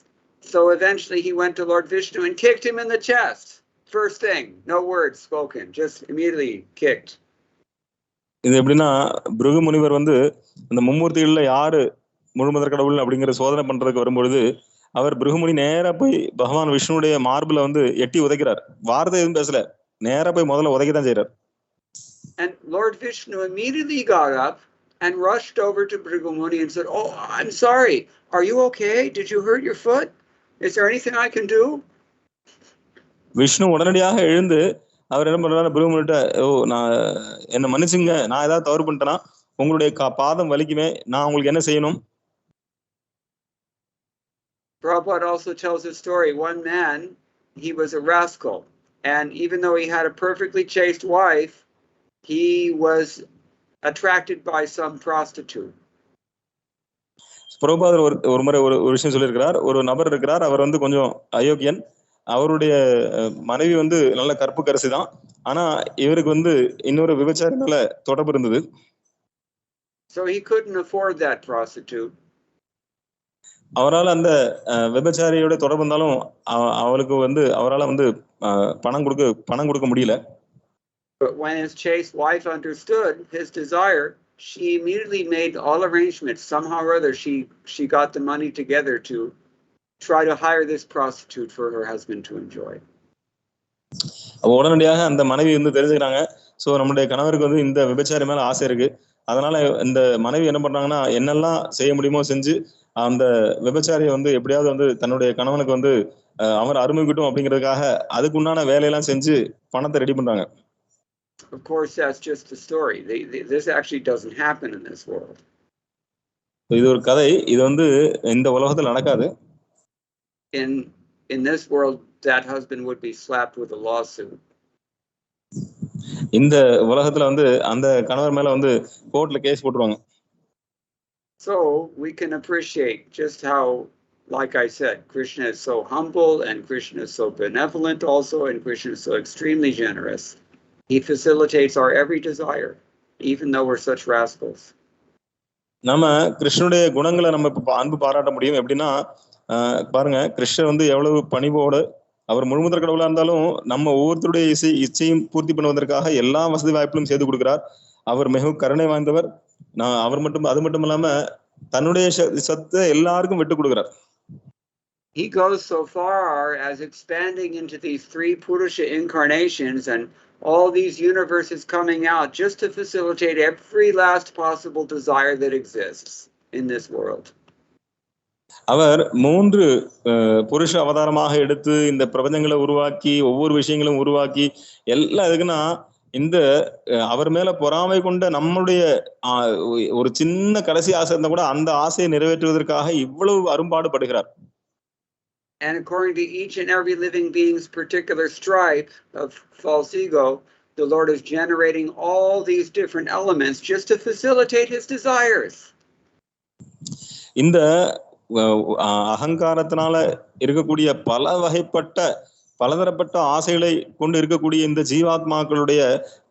So eventually he went to Lord Vishnu and kicked him in the chest. First thing, no words spoken, just immediately kicked. இது எப்படின்னா, பிருகு முனிவர் அந்த மும்மூர்த்திகள்ல யாரு முழுமுதற் கடவுள் அப்படிங்கிற சோதனை பண்றதுக்கு வரும்பொழுது அவர் பிருகுமுனி நேரா போய் பகவான் விஷ்ணுடைய மார்புல எட்டி உதைக்கிறார். வார்த்தை எதுவும் பேசல, நேரா போய் முதல்ல உதைக்கத்தான் செய்யறார். And Lord Vishnu immediately got up and rushed over to Bhrigu Muni and said, oh, I'm sorry, are you okay? Did you hurt your foot? Is there anything I can do? Vishnu உடனடியாக எழுந்து அவர் என்ன பண்றாரு, பிருகு முனிட்ட, ஓ நான் என்ன மன்னிச்சுங்க, நான் ஏதாவது தவறு பண்ணிட்டேனா, உங்களுடைய பாதம் வலிக்குமே, நான் உங்களுக்கு என்ன செய்யணும்? Prabhupada also tells a story. One man, he was a rascal, and even though he had a perfectly chaste wife, he was attracted by some prostitute. பிரபுபாதர் ஒரு முறை ஒரு விஷயம் சொல்லியிருக்கிறார். ஒரு நபர் இருக்கிறார், அவர் கொஞ்சம் அயோக்கியன், அவருடைய மனைவி நல்ல கற்பு கரிசி தான், ஆனா இவருக்கு இன்னொரு விபச்சாரி மேல தொடர்பு இருந்தது. So he couldn't afford that prostitute. அவரால் அந்த விபச்சாரியோட தொடர்பு இருந்தாலும் அவளுக்கு அவரால் பணம் கொடுக்க முடியல. But when his chaste wife understood his desire, she immediately made all arrangements. Somehow or other, she got the money together to try to hire this prostitute for her husband to enjoy. உடனடியாக அந்த மனைவி தெரிஞ்சுக்கிறாங்க. So நம்முடைய கணவருக்கு இந்த விபச்சாரி மேல ஆசை இருக்கு, அதனால இந்த மனைவி என்ன பண்றாங்கன்னா, என்னெல்லாம் செய்ய முடியுமோ செஞ்சு அந்த விபச்சாரியை எப்படியாவது தன்னுடைய கணவனுக்கு அவர் அருமைக்கிட்டும் அப்படிங்கிறதுக்காக அதுக்குண்டான வேலையெல்லாம் செஞ்சு பணத்தை ரெடி பண்றாங்க. Of course, that's just a story. This actually doesn't happen in this world. இது ஒரு கதை, இது இந்த உலகத்துல நடக்காது. In this world, that husband would be slapped with a lawsuit. இந்த உலகத்துல அந்த கணவர் மேல கோர்ட்ல கேஸ் போட்டுருவாங்க. So we can appreciate just how like I said, Krishna is so humble and Krishna is so benevolent also, and Krishna is so extremely generous. He facilitates our every desire, even though we're such rascals. நம்ம கிருஷ்ணனுடைய குணங்களை நம்ம இப்ப அன்பு பாராட்ட முடியும் எப்படின்னா பாருங்க கிருஷ்ணர் வந்து எவ்வளவு பணிவோடு அவர் முழுமுதற் கடவுளா இருந்தாலும் நம்ம ஒவ்வொருத்தருடைய இச்சையும் பூர்த்தி பண்ணுவதற்காக எல்லா வசதி வாய்ப்புகளும் செய்து கொடுக்கிறார். அவர் மிகவும் கருணை வாய்ந்தவர். அவர் மட்டும் அது மட்டும் இல்லாம தன்னுடைய சத்தை எல்லாருக்கும் விட்டு கொடுக்கிறார். He goes so far as expanding into these 3 Purusha incarnations and all these universes coming out just to facilitate every last possible desire that exists in this world. அவர் 3 புருஷ அவதாரமாக எடுத்து இந்த பிரபஞ்சங்களை உருவாக்கி ஒவ்வொரு விஷயங்களும் உருவாக்கி எல்லாம் எதுக்குன்னா இந்த அவர் மேல பொறாமை கொண்ட நம்முடைய ஒரு சின்ன கடைசி ஆசை இருந்தா கூட அந்த ஆசையை நிறைவேற்றுவதற்காக இவ்வளவு அரும்பாடுபடுகிறார். And according to each and every living being's particular stripe of false ego, the Lord is generating all these different elements just to facilitate his desires. இந்த அகங்காரத்தினால இருக்கக்கூடிய பல வகைப்பட்ட பலதரப்பட்ட ஆசைகளை கொண்டு இருக்கக்கூடிய இந்த ஜீவாத்மாக்களுடைய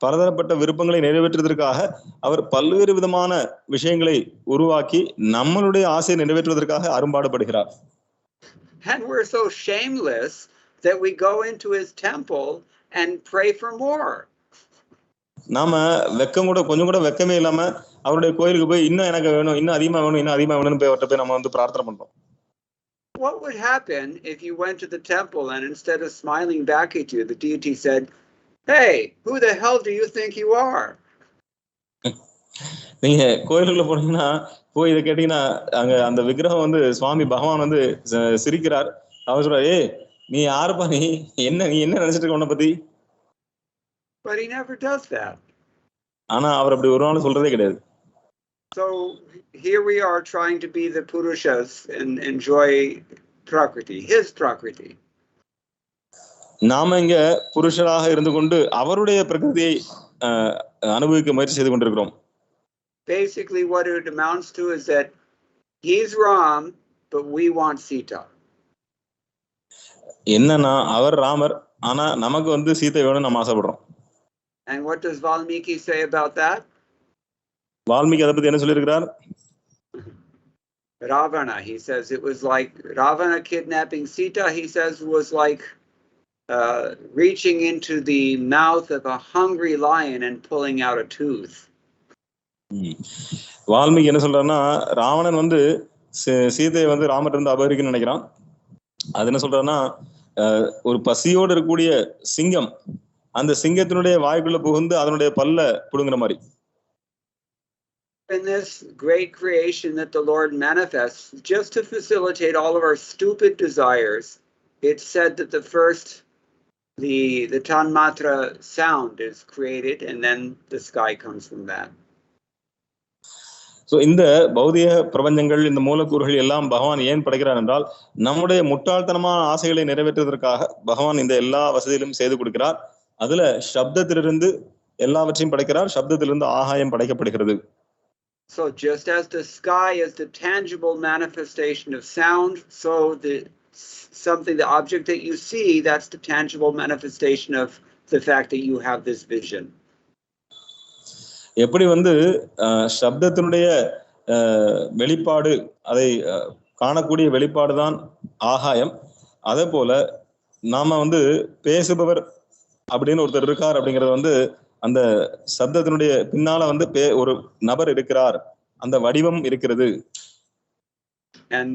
பலதரப்பட்ட விருப்பங்களை நிறைவேற்றுவதற்காக அவர் பல்வேறு விதமான விஷயங்களை உருவாக்கி நம்மளுடைய ஆசையை நிறைவேற்றுவதற்காக அரும்பாடுபடுகிறார். And we're so shameless that we go into his temple and pray for more. நாம வெக்கம் கூட கொஞ்சம் கூட வெக்கமே இல்லாம அவருடைய கோயிலுக்கு போய் இன்னும் எனக்கு வேணும், இன்னும் அதிகமா வேணும், இன்னும் அதிகமா வேணும்னு போய் அவர்கிட்ட போய் நம்ம வந்து பிரார்த்தனை பண்றோம். What would happen if you went to the temple and instead of smiling back at you, the deity said, "Hey, who the hell do you think you are?" நீங்க கோயிலுக்குள்ள போனீங்கன்னா போய் இதை கேட்டீங்கன்னா அங்க அந்த விக்கிரகம் வந்து சுவாமி பகவான் வந்து சிரிக்கிறார். அவர் சொல்றாரு, ஏய் நீ யாருப்பா, நீ என்ன நினைச்சிட்டு இருக்க உன்னை பத்தி? But he never does that. ஆனா அவர் அப்படி ஒரு நாள் சொல்றதே கிடையாது. So here we are trying to be the Purushas and enjoy Prakriti, his Prakriti. நாம இங்க புருஷராக இருந்து கொண்டு அவருடைய பிரகிருதியை அனுபவிக்க முயற்சி செய்து கொண்டிருக்கிறோம். Basically what it amounts to is that he's Ram, but we want Sita. என்னன்னா அவர் ராமர், ஆனா நமக்கு வந்து சீதை வேணும்னு நம்ம ஆசைப்படுறோம். And what does Valmiki say about that? Valmiki அதை பத்தி என்ன சொல்லியிருக்கிறார்? Ravana, he says it was like Ravana kidnapping Sita, he says was like reaching into the mouth of a hungry lion and pulling out a tooth. Valmiki என்ன சொல்றாருன்னா ராவணன் வந்து சீதையை வந்து ராமர் இருந்து அபகரிக்கணும்னு நினைக்கிறான். அது என்ன சொல்றாருன்னா ஒரு பசியோடு இருக்கக்கூடிய சிங்கம் அந்த சிங்கத்தினுடைய வாய்க்குள்ள புகுந்து அதனுடைய பல்ல புடுங்குற மாதிரி. In this great creation that the Lord manifests just to facilitate all of our stupid desires, it's said that the tanmatra sound is created and then the sky comes from that. So இந்த பௌதிக பிரபஞ்சங்கள் இந்த மூலக்கூறுகள் எல்லாம் பகவான் ஏன் படைக்கிறார் என்றால் நம்முடைய முட்டாள்தனமான ஆசைகளை நிறைவேற்றுவதற்காக பகவான் இந்த எல்லா வசதியிலும் செய்து கொடுக்கிறார். அதுல சப்தத்திலிருந்து எல்லாவற்றையும் படைக்கிறார். சப்தத்திலிருந்து ஆகாயம் படைக்கப்படுகிறது. So just as the sky is the tangible manifestation of sound, so the object that you see, that's the tangible manifestation of the fact that you have this vision. எப்படி வந்து சப்தத்தினுடைய வெளிப்பாடு, அதை காணக்கூடிய வெளிப்பாடு தான் ஆகாயம். அதே போல நாம வந்து பேசுபவர் அப்படின்னு ஒருத்தர் இருக்கார் அப்படிங்கிறது வந்து அந்த சப்தத்தினுடைய பின்னால வந்து ஒரு நபர் இருக்கிறார், அந்த வடிவம் இருக்கிறது. And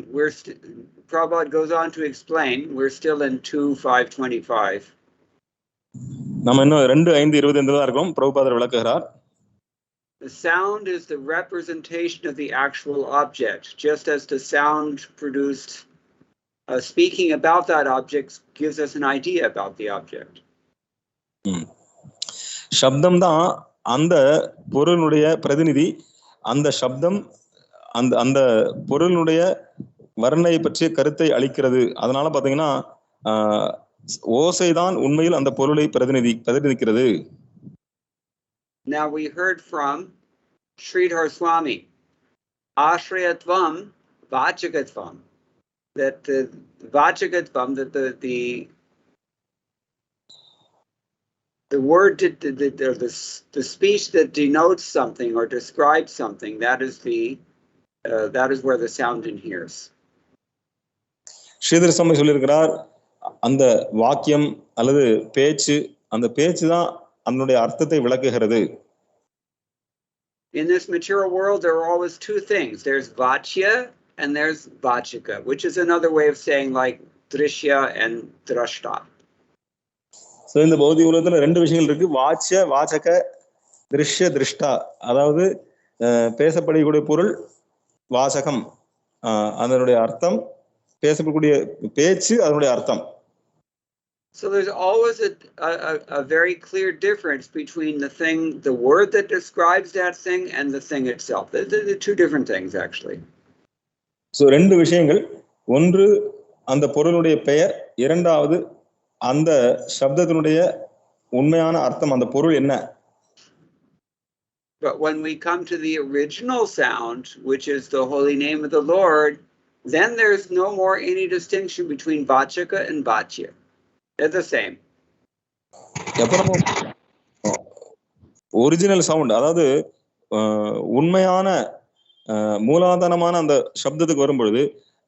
Prabhupada goes on to explain, we're still in 2:5:25. நம்ம இன்னும் 2:5:25 தான் இருக்கோம். பிரபுபாதர் விளக்குகிறார். The sound is the representation of the actual object, just as the sound produced speaking about that object gives us an idea about the object. சப்தம் தான் அந்த பொருளுடைய பிரதிநிதி. அந்த சப்தம் அந்த பொருளுடைய வர்ணனை பற்றிய கருத்தை அளிக்கிறது. அதனால பாத்தீங்கன்னா ஓசைதான் உண்மையில் அந்த பொருளை பிரதிநிதிக்கிறது. Now we heard from Sridhar Swami, Ashrayatvam Vachagatvam. that the Vachakatvam, that the word, the speech that denotes something or describes something, that is where the sound inheres. Sridhar சுவாமி சொல்லியிருக்கிறார், அந்த வாக்கியம் அல்லது பேச்சு, அந்த பேச்சு தான் அதனுடைய அர்த்தத்தை விளக்குகிறது. In this material world, there are always two things. There's vachya and there's vachika, which is another way of saying like drishya and drashta. So இந்த பௌதிக உலகத்துல ரெண்டு விஷயங்கள் இருக்கு, வாச்சிய வாச்சக, திருஷ்ய திருஷ்டா. அதாவது பேசப்படக்கூடிய பொருள் வாசகம், அதனுடைய அர்த்தம், பேசப்படக்கூடிய பேச்சு அதனுடைய அர்த்தம். So there's always a very clear difference between the word that describes that thing and the thing itself. They're two different things actually. So ரெண்டு விஷயங்கள், ஒன்று அந்த பொருளுடைய பெயர், இரண்டாவது அந்த சப்தத்தினுடைய உண்மையான அர்த்தம், அந்த பொருள் என்ன. But when we come to the original sound, which is the holy name of the Lord, then there's no more any distinction between vachaka and vachya. They're the same. Original sound, அதாவது உண்மையான மூலாதாரமான அந்த சப்தத்துக்கு வரும்பொழுது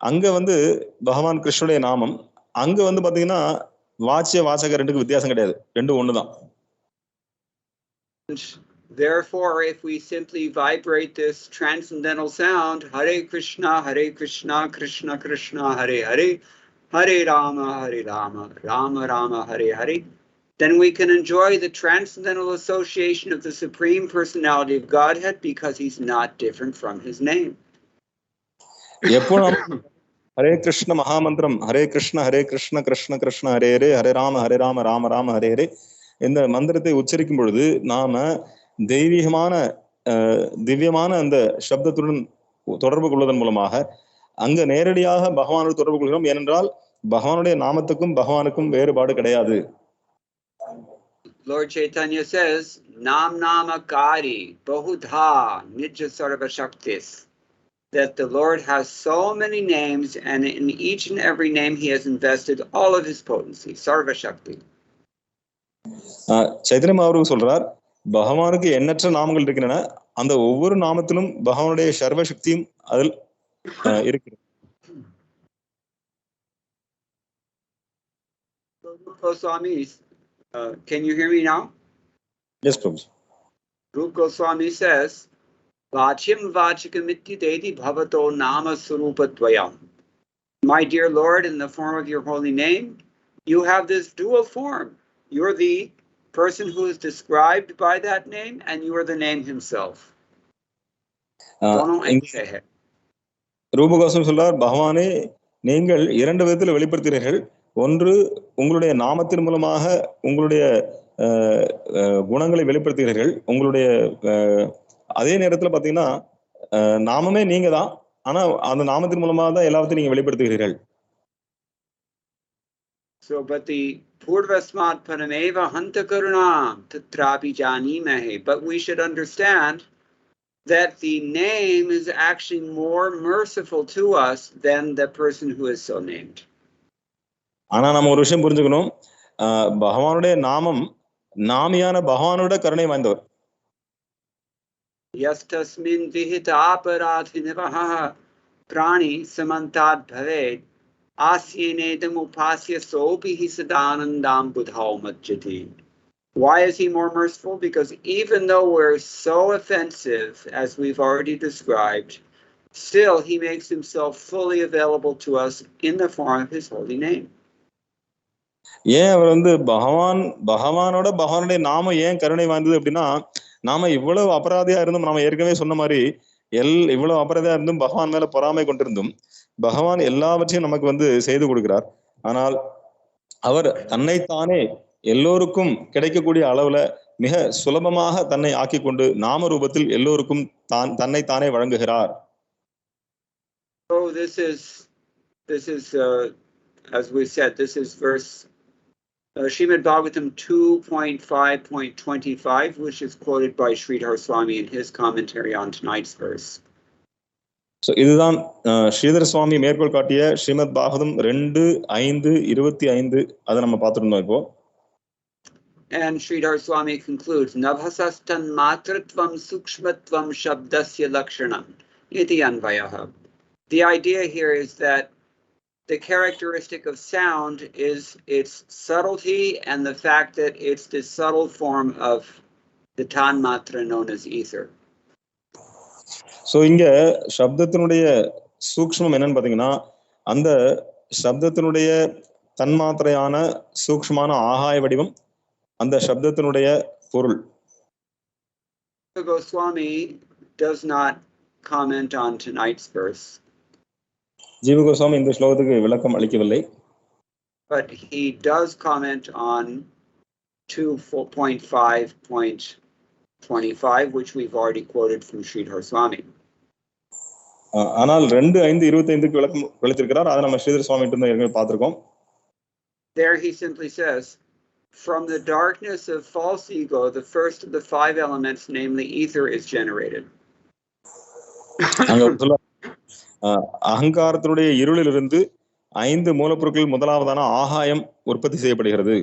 அங்க பகவான் கிருஷ்ணனுடைய நாமம், அங்க பாத்தீங்கன்னா வாச்சிய வாசக ரெண்டுக்கு வித்தியாசம் கிடையாது, ரெண்டும் ஒண்ணுதான். Therefore, if we simply vibrate this transcendental sound, Hare Krishna, Krishna Krishna, Hare Hare, Hare Rama, Rama Rama, Hare Hare, then we can enjoy the transcendental association of the Supreme Personality of Godhead because he's not different from his name. Hare Krishna Mahamantram, Hare Krishna Krishna Krishna Hare Hare, Hare Rama Rama Rama Hare Hare, இந்த மந்திரத்தை உச்சரிக்கும் பொழுது நாம தெய்வீகமான திவ்யமான அந்த சப்தத்துடன் தொடர்பு கொள்வதன் மூலமாக அங்க நேரடியாக பகவானோடு தொடர்பு கொள்கிறோம். ஏனென்றால் பகவானுடைய நாமத்துக்கும் பகவானுக்கும் வேறுபாடு கிடையாது. Lord Chaitanya says, Nam Namakari Bahudha Nija Sarva Shaktis, that the Lord has so many names, and in each and every name he has invested all of his potency, Sarva Shakti. Chaitanya Mahaprabhu சொல்றார், பகவானுக்கு எண்ணற்ற நாமங்கள் இருக்கின்றன, அந்த ஒவ்வொரு நாமத்திலும் பகவானுடைய சர்வ சக்தியும் அதில் இருக்கிறது. Goswami, can you hear me now? Yes, Prabhuji. Rupa Goswami says, Vachim Vachikamitti Dedi Bhavato Nama Surupatwayam. My dear Lord, in the form of your holy name, you have this dual form. You're the person who is described by that name, and you are the name himself. ரூப கோஸ்வாமி சொல்றார், பகவானே நீங்கள் இரண்டு விதத்தில் வெளிப்படுத்துகிறீர்கள். ஒன்று உங்களுடைய நாமத்தின் மூலமாக உங்களுடைய குணங்களை வெளிப்படுத்துகிறீர்கள். உங்களுடைய அதே நேரத்தில் பாத்தீங்கன்னா நாமமே நீங்க தான், ஆனா அந்த நாமத்தின் மூலமாக தான் எல்லாத்தையும் நீங்க வெளிப்படுத்துகிறீர்கள். So, but the Purvasmat Parameva Hanta Karunam Tatrapi Janimahe. But we should understand that the name is actually more merciful to us than the person who is so named. ஆனா நம்ம ஒரு விஷயம் புரிஞ்சுக்கணும், பகவானுடைய நாமம் நாமியான பகவானோட கருணை வாய்ந்தவர். Yastasmin vihita aparathinavaha prani samantad bhaved Asyenedam upasya sobihi sadanandam budhau majjati. Why is he more merciful? Because even though we're so offensive, as we've already described, still he makes himself fully available to us in the form of his holy name. ஏன் அவர் பகவானோட பகவானுடைய நாம ஏன் கருணை வாய்ந்தது அப்படின்னா, நாம இவ்வளவு அபராதியா இருந்தும், நாம ஏற்கனவே சொன்ன மாதிரி இவ்வளவு அபராதியா இருந்தும் பகவான் மேல பொறாமை கொண்டிருந்தும் பகவான் எல்லாவற்றையும் நமக்கு செய்து கொடுக்கிறார். ஆனால் அவர் தன்னைத்தானே எல்லோருக்கும் கிடைக்கக்கூடிய அளவுல மிக சுலபமாக தன்னை ஆக்கி கொண்டு நாம ரூபத்தில் எல்லோருக்கும் தன்னைத்தானே வழங்குகிறார். So this is as we said, this is verse Srimad Bhagavatam 2.5.25, which is quoted by Sridhar Swami in his commentary on tonight's verse. So இதுதான் ஸ்ரீதர சுவாமி மேற்கோள் காட்டிய ஸ்ரீமத் பாகவதம் 2:5-25 அதை நம்ம பார்த்துருந்தோம் இப்போ. And Sridhar Swami concludes, Navhasastan matratvam sukshmatvam shabdasya lakshanam iti anvayaha. The idea here is that the characteristic of sound is its subtlety and the fact that it's the subtle form of the tanmatra known as ether. So இங்க சப்தத்தினுடைய சூக்ஷ்மம் என்னன்னு பார்த்தீங்கன்னா, அந்த சப்தத்தினுடைய தன்மாத்திரையான சூக்ஷ்மமான ஆகாய வடிவம் அந்த சப்தத்தினுடைய பொருள். Goswami does not comment on tonight's verse. ஜீவ கோஸ்வாமி இந்த ஸ்லோகத்துக்கு விளக்கம் அளிக்கவில்லை. But he does comment on 2.5.25, which we've already quoted from Sridhar Swami. ஆனால் 2:5-25 விளக்கம் அளித்திருக்கிறார். அதை நம்ம ஸ்ரீதர சுவாமி கிட்ட ஏற்கனவே பார்த்திருக்கோம். There he simply says, from the darkness of false ego, the first of the 5 elements, namely ether, is generated. அகங்காரத்தினுடைய இருளிலிருந்து 5 மூலப்பொருட்கள் முதலாவதான ஆகாயம் உற்பத்தி செய்யப்படுகிறது.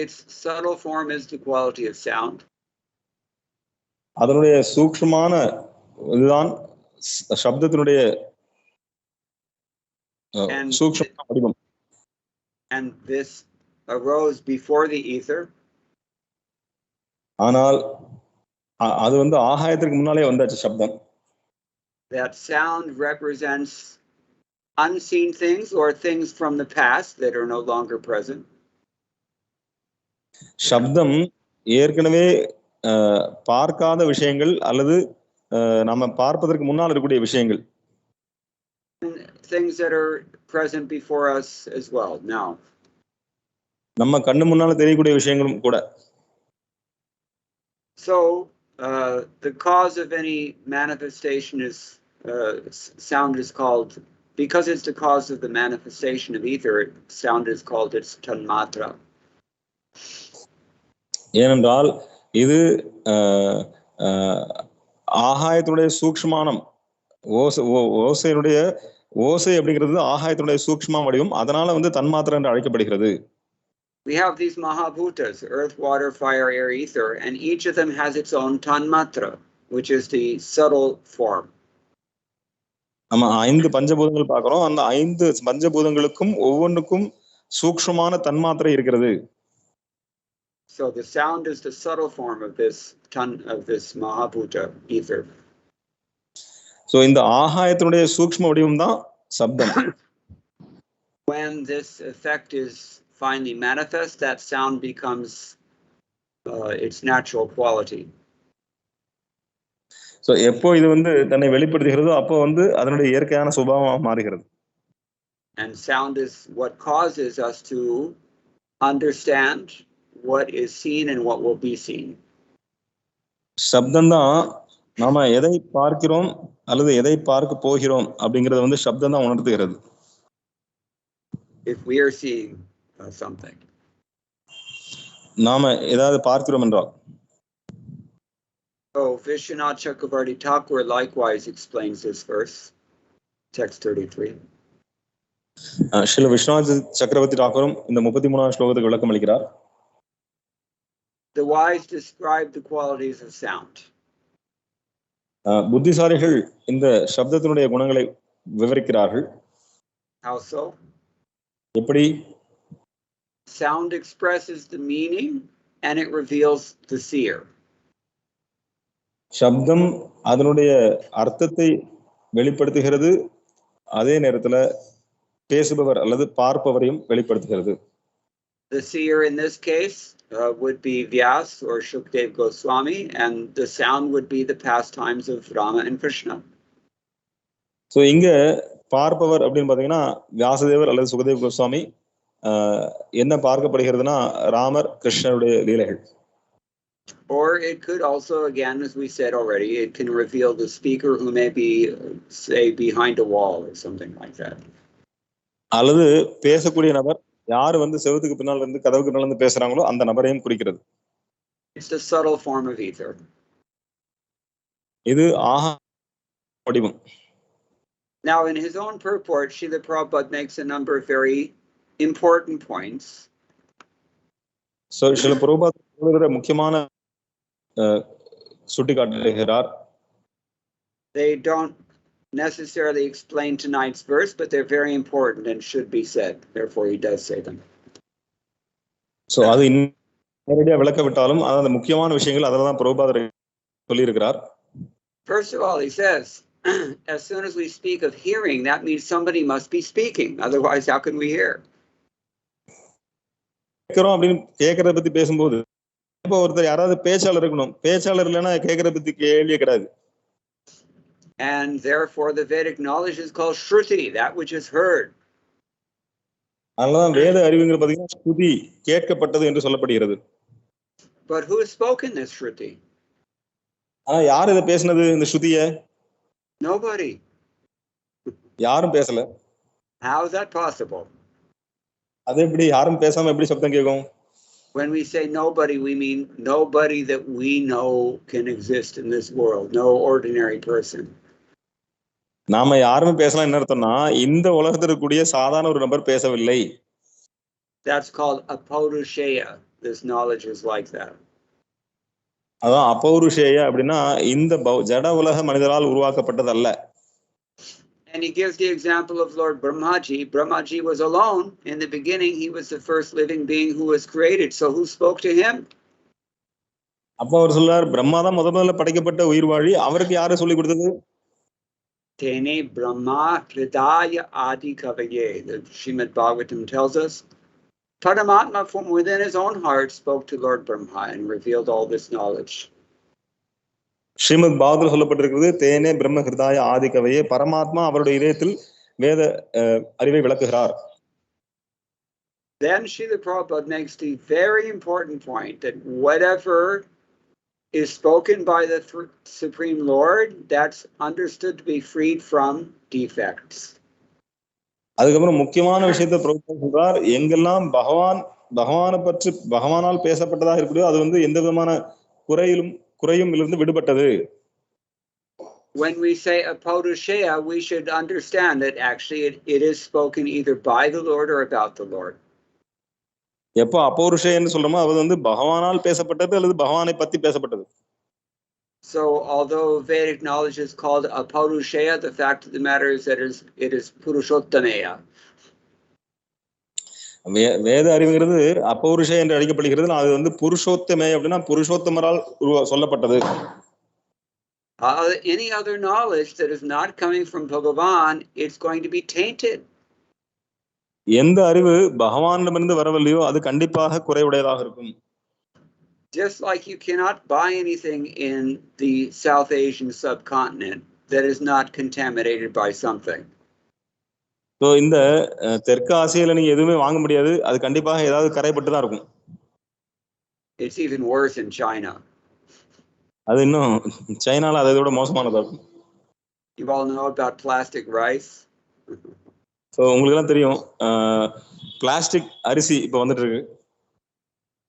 Its subtle form is the quality of sound. அதனுடைய சூக்ஷ்மமான இதுதான் சப்தத்தினுடைய சூக்ஷ்ம வடிவம். And this arose before the ether. ஆனால் அது ஆகாயத்திற்கு முன்னாலே வந்தாச்சு சப்தம். That sound represents unseen things or things from the past that are no longer present. சப்தம் ஏற்கனவே பார்க்காத விஷயங்கள் அல்லது நம்ம பார்ப்பதற்கு முன்னால் இருக்கக்கூடிய விஷயங்கள். Things that are present before us as well now. நம்ம கண்ணு முன்னால தெரியக்கூடிய விஷயங்களும் கூட. So the cause of any manifestation is sound is called, because it's the cause of the manifestation of ether, sound is called its tanmatra. ஏனென்றால் இது ஆகாயத்தினுடைய சூக்ஷ்மானம் ஓசையினுடைய ஓசை அப்படிங்கிறது ஆகாயத்தினுடைய சூக்ஷ்ம வடிவம். அதனால தன்மாத்திரை என்று அழைக்கப்படுகிறது. We have these mahabhutas, earth, water, fire, air, ether, and each of them has its own tanmatra, which is the subtle form. நம்ம 5 பஞ்சபூதங்கள் பார்க்கிறோம். அந்த 5 பஞ்சபூதங்களுக்கும் ஒவ்வொன்றுக்கும் சூக்ஷ்மமான தன்மாத்திரை இருக்கிறது. So the sound is the subtle form of this mahabhuta ether. So இந்த ஆகாயத்தினுடைய சூக்ஷ்ம வடிவம் தான் சப்தம். When this effect is finally manifest, that sound becomes its natural quality. So எப்போ இது தன்னை வெளிப்படுத்துகிறதோ அப்போ அதனுடைய இயற்கையான சுபாவமாக மாறுகிறது. And sound is what causes us to understand what is seen and what will be seen. சப்தம் தான் நாம எதை பார்க்கிறோம் அல்லது எதை பார்க்க போகிறோம் அப்படிங்கறது சப்தம் தான் உணர்த்துகிறது. If we are seeing something, நாம ஏதாவது பார்க்கிறோம் என்றால். So Vishwanath Chakravarti Thakur likewise explains this verse, text 33. Sri Viswanath சக்கரவர்த்தி தாக்கூரும் இந்த 33ஆம் ஸ்லோகத்துக்கு விளக்கம் அளிக்கிறார். The wise describe the qualities of sound. புத்திசாலிகள் இந்த சப்தத்தினுடைய குணங்களை விவரிக்கிறார்கள். How so? எப்படி? Sound expresses the meaning and it reveals the seer. சப்தம் அதனுடைய அர்த்தத்தை வெளிப்படுத்துகிறது, அதே நேரத்துல பேசுபவர் அல்லது பார்ப்பவரையும் வெளிப்படுத்துகிறது. The seer in this case would be Vyas or Shukdev Goswami, and the sound would be the pastimes of Rama and Krishna. So இங்க பார்ப்பவர் அப்படின்னு பாத்தீங்கன்னா வியாசதேவர் அல்லது சுகதேவ் கோஸ்வாமி என்ன பார்க்கப்படுகிறதுனா ராமர் கிருஷ்ணருடைய லீலைகள். Or it could also, again, as we said already, it can reveal the speaker who may be, say, behind a wall or something like that. அல்லது பேசக்கூடிய நபர் யாரு செவத்துக்கு பின்னால் இருந்து கதவுக்கு பின்னால் இருந்து பேசுறாங்களோ அந்த நபரையும் குறிக்கிறது. It's the subtle form of ether. இது ஆகாய வடிவம். Now, in his own purport, Srila Prabhupada makes a number of very important points. So Srila Prabhupada முக்கியமான சுட்டிக்காட்டுகிறார். They don't necessarily explain tonight's verse, but they're very important and should be said. Therefore, he does say them. So அது நேரடியா விளக்க விட்டாலும் அந்த முக்கியமான விஷயங்கள் அதெல்லாம் தான் பிரபுபாதர் சொல்லி இருக்கிறார். First of all, he says, as soon as we speak of hearing, that means somebody must be speaking. Otherwise, how can we hear? கேட்கிறோம் அப்படின்னு கேட்கறத பத்தி பேசும்போது இப்போ ஒருத்தர் யாராவது பேச்சாளர் இருக்கணும். பேச்சாளர் இல்லைன்னா கேட்கறத பத்தி கேள்வியே கிடையாது. And therefore, the Vedic knowledge is called Shruti, that which is heard. அதனால வேத அறிவுங்கிற பாத்தீங்கன்னா ஸ்ருதி, கேட்கப்பட்டது என்று சொல்லப்படுகிறது. But who has spoken this Shruti? ஆனா யார் இதை பேசினது இந்த ஸ்ருதிய? Nobody. யாரும் பேசல. How is that possible? அது எப்படி யாரும் பேசாம எப்படி சப்தம் கேட்கும்? When we say nobody, we mean nobody that we know can exist in this world, no ordinary person. நாம யாருமே பேசலாம் என்ன அர்த்தம்னா இந்த உலகத்தில் இருக்கக்கூடிய சாதாரண ஒரு நபர் பேசவில்லை. That's called apaurushaya. This knowledge is like that. அதான் அபௌருஷேய அப்படின்னா இந்த ஜட உலக மனிதரால் உருவாக்கப்பட்டது அல்ல. And he gives the example of Lord Brahmaji. Brahmaji was alone. In the beginning, he was the first living being who was created. So who spoke to him? அப்ப அவர் சொல்றார் பிரம்மா தான் முதல்ல படைக்கப்பட்ட உயிர்வாழி. அவருக்கு யாரு சொல்லி கொடுத்தது? Tene Brahma Hridaya Adi Kavaye. The Srimad Bhagavatam tells us. Paramatma from within his own heart spoke to Lord Brahma and revealed all this knowledge. Srimad பாகவதத்தில் சொல்லப்பட்டிருக்கிறது தேனே பிரம்ம ஹிருதாய ஆதி கவையே, பரமாத்மா அவருடைய இதயத்தில் வேத அறிவை விளக்குகிறார். Then Srila Prabhupada makes the very important point that whatever is spoken by the Supreme Lord, that's understood to be freed from defects. அதுக்கப்புறம் முக்கியமான விஷயத்தை பிரபுபாதர் சொல்றார், எங்கெல்லாம் பகவானை பற்றி பகவானால் பேசப்பட்டதாக இருக்கிறதோ அது எந்த விதமான குறையும் இருந்து விடுபட்டது. When we say apaurushaya, we should understand that actually it is spoken either by the Lord or about the Lord. எப்போ அபௌருஷேயன்னு சொல்றோமோ அது பகவானால் பேசப்பட்டது அல்லது பகவானை பத்தி பேசப்பட்டது. So although Vedic knowledge is called apaurushaya, the fact of the matter is that it is purushottamaya. வேத அறிவுங்கிறது அபௌருஷே என்று அழைக்கப்படுகிறது. அது புருஷோத்தமே அப்படின்னா புருஷோத்தமரால் சொல்லப்பட்டது. Any other knowledge that is not coming from Bhagavan, it's going to be tainted. எந்த அறிவு பகவானிடமிருந்து வரவில்லையோ அது கண்டிப்பாக குறைவுடையதாக இருக்கும். Just like you cannot buy anything in the South Asian subcontinent that is not contaminated by something. So இந்த தெற்கு ஆசியால நீங்க எதுவுமே வாங்க முடியாது, அது கண்டிப்பாக ஏதாவது கரைப்பட்டு தான் இருக்கும். It's even worse in China. அது இன்னும் சைனால அதை விட மோசமானதா இருக்கும். You all know about plastic rice? So உங்களுக்கு எல்லாம் தெரியும் பிளாஸ்டிக் அரிசி இப்ப வந்துட்டு இருக்கு.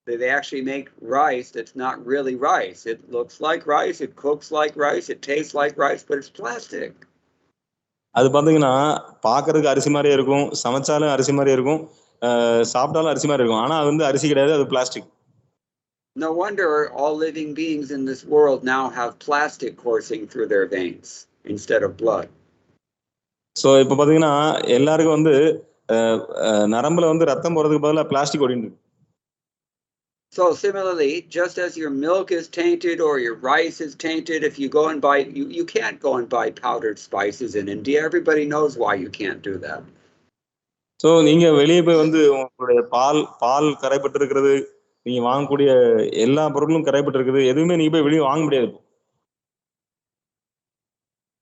They actually make rice that's not really rice. It looks like rice, it cooks like rice, it tastes like rice, but it's plastic. அது பாத்தீங்கன்னா பாக்குறதுக்கு அரிசி மாதிரியே இருக்கும், சமைச்சாலும் அரிசி மாதிரியே இருக்கும், சாப்பிட்டாலும் அரிசி மாதிரி இருக்கும். ஆனா அது அரிசி கிடையாது, அது plastic. No wonder all living beings in this world now have plastic coursing through their veins instead of blood. So இப்ப பாத்தீங்கன்னா எல்லாருக்கும் நரம்புல ரத்தம் போறதுக்கு பதிலா பிளாஸ்டிக் ஓடிட்டு இருக்கு. So similarly, just as your milk is tainted or your rice is tainted, if you go and buy, you can't go and buy powdered spices in India. Everybody knows why you can't do that. So நீங்க வெளியே போய் உங்களுடைய பால் கரைப்பட்டு இருக்கிறது, நீங்க வாங்கக்கூடிய எல்லா பொருட்களும் கரைப்பட்டு இருக்குது, எதுவுமே நீங்க போய் வெளியே வாங்க முடியாது.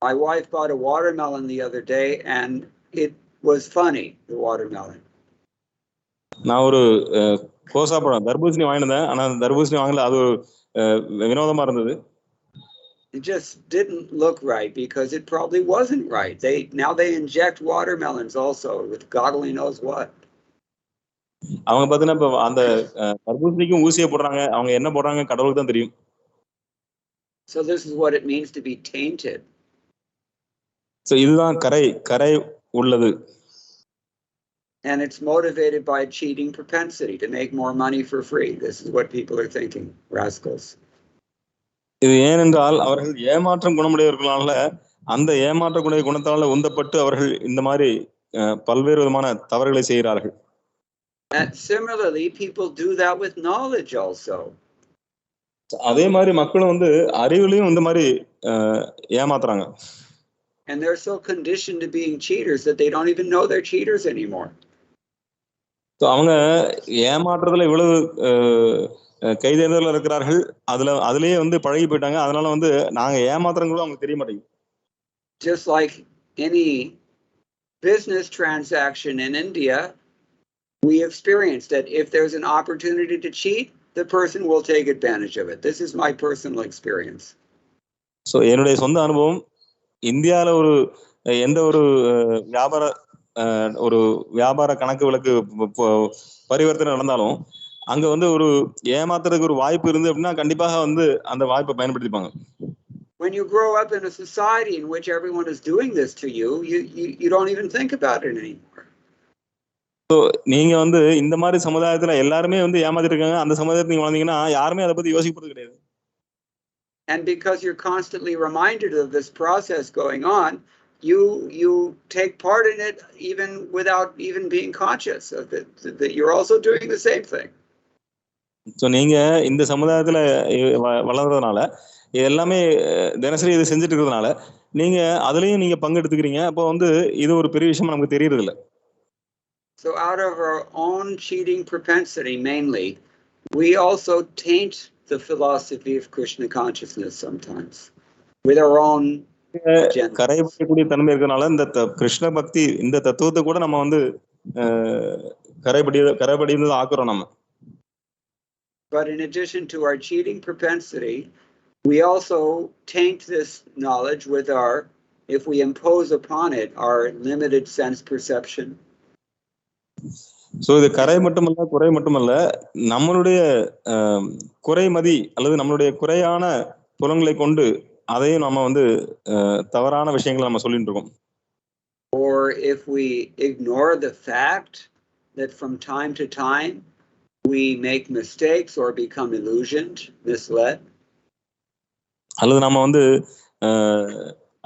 My wife bought a watermelon the other day and it was funny, the watermelon. நான் ஒரு கோசா பழம் தர்பூசணி வாங்கினேன், ஆனா தர்பூசணி வாங்கல, அது வினோதமா இருந்தது. It just didn't look right because it probably wasn't right. Now they inject watermelons also with God only knows what. அவங்க பாத்தீங்கன்னா இப்ப அந்த தர்பூசணிக்கும் ஊசியை போடுறாங்க, அவங்க என்ன போடுறாங்க கடவுளுக்கு தான் தெரியும். So this is what it means to be tainted. So இதுதான் கரை உள்ளது. And it's motivated by cheating propensity to make more money for free. This is what people are thinking, rascals. இது ஏனென்றால் அவர்கள் ஏமாற்றம் குணமுடையவர்களால அந்த ஏமாற்றக்கூடிய குணத்தால உந்தப்பட்டு அவர்கள் இந்த மாதிரி பல்வேறு விதமான தவறுகளை செய்கிறார்கள். And similarly, people do that with knowledge also. அதே மாதிரி மக்களும் வந்து அறிவுலையும் இந்த மாதிரி ஏமாத்துறாங்க. And they're so conditioned to being cheaters that they don't even know they're cheaters anymore. So அவங்க ஏமாற்றுறதுல இவ்வளவு கைதேர்தல் இருக்கிறார்கள். அதுலயே வந்து பழகி போயிட்டாங்க. அதனால வந்து நாங்க ஏமாத்துறவங்களும் அவங்களுக்கு தெரிய மாட்டேங்குது. Just like any business transaction in India, we experience that if there's an opportunity to cheat, the person will take advantage of it. This is my personal experience. So என்னுடைய சொந்த அனுபவம், இந்தியாவில் எந்த ஒரு வியாபார கணக்கு விளக்கு பரிவர்த்தனை நடந்தாலும் அங்க வந்து ஒரு ஏமாத்துறதுக்கு ஒரு வாய்ப்பு இருந்து அப்படின்னா கண்டிப்பாக வந்து அந்த வாய்ப்பை பயன்படுத்திப்பாங்க. When you grow up in a society in which everyone is doing this to you, you don't even think about it anymore. So நீங்க வந்து இந்த மாதிரி சமுதாயத்துல எல்லாருமே வந்து ஏமாத்திட்டு இருக்காங்க. அந்த சமுதாயத்துல நீங்க வளர்ந்தீங்கன்னா யாருமே அதை பத்தி யோசிக்கிறது கிடையாது. And because you're constantly reminded of this process going on, you take part in it even without even being conscious of it, that you're also doing the same thing. So நீங்க இந்த சமுதாயத்துல வளர்றதுனால எல்லாமே தினசரி இது செஞ்சுட்டு இருக்கிறதுனால நீங்க அதுலயும் நீங்க பங்கெடுத்துக்கிறீங்க. அப்போ வந்து இது ஒரு பெரிய விஷயம் நமக்கு தெரியறது இல்லை. So out of our own cheating propensity mainly, we also taint the philosophy of Krishna consciousness sometimes with our own கரைபடக்கூடிய தன்மை இருக்கிறதுனால இந்த கிருஷ்ண பக்தி இந்த தத்துவத்தை கூட நம்ம வந்து கரைபடியது ஆக்குறோம் நம்ம. But in addition to our cheating propensity, we also taint this knowledge with our, if we impose upon it, our limited sense perception. So இது கரை மட்டுமல்ல, குறை மட்டுமல்ல, நம்மளுடைய குறைமதி அல்லது நம்மளுடைய குறையான புலங்களை கொண்டு அதையும் நம்ம வந்து தவறான விஷயங்களை நம்ம சொல்லிட்டு இருக்கோம். Or if we ignore the fact that from time to time we make mistakes or become illusioned, misled. அல்லது நம்ம வந்து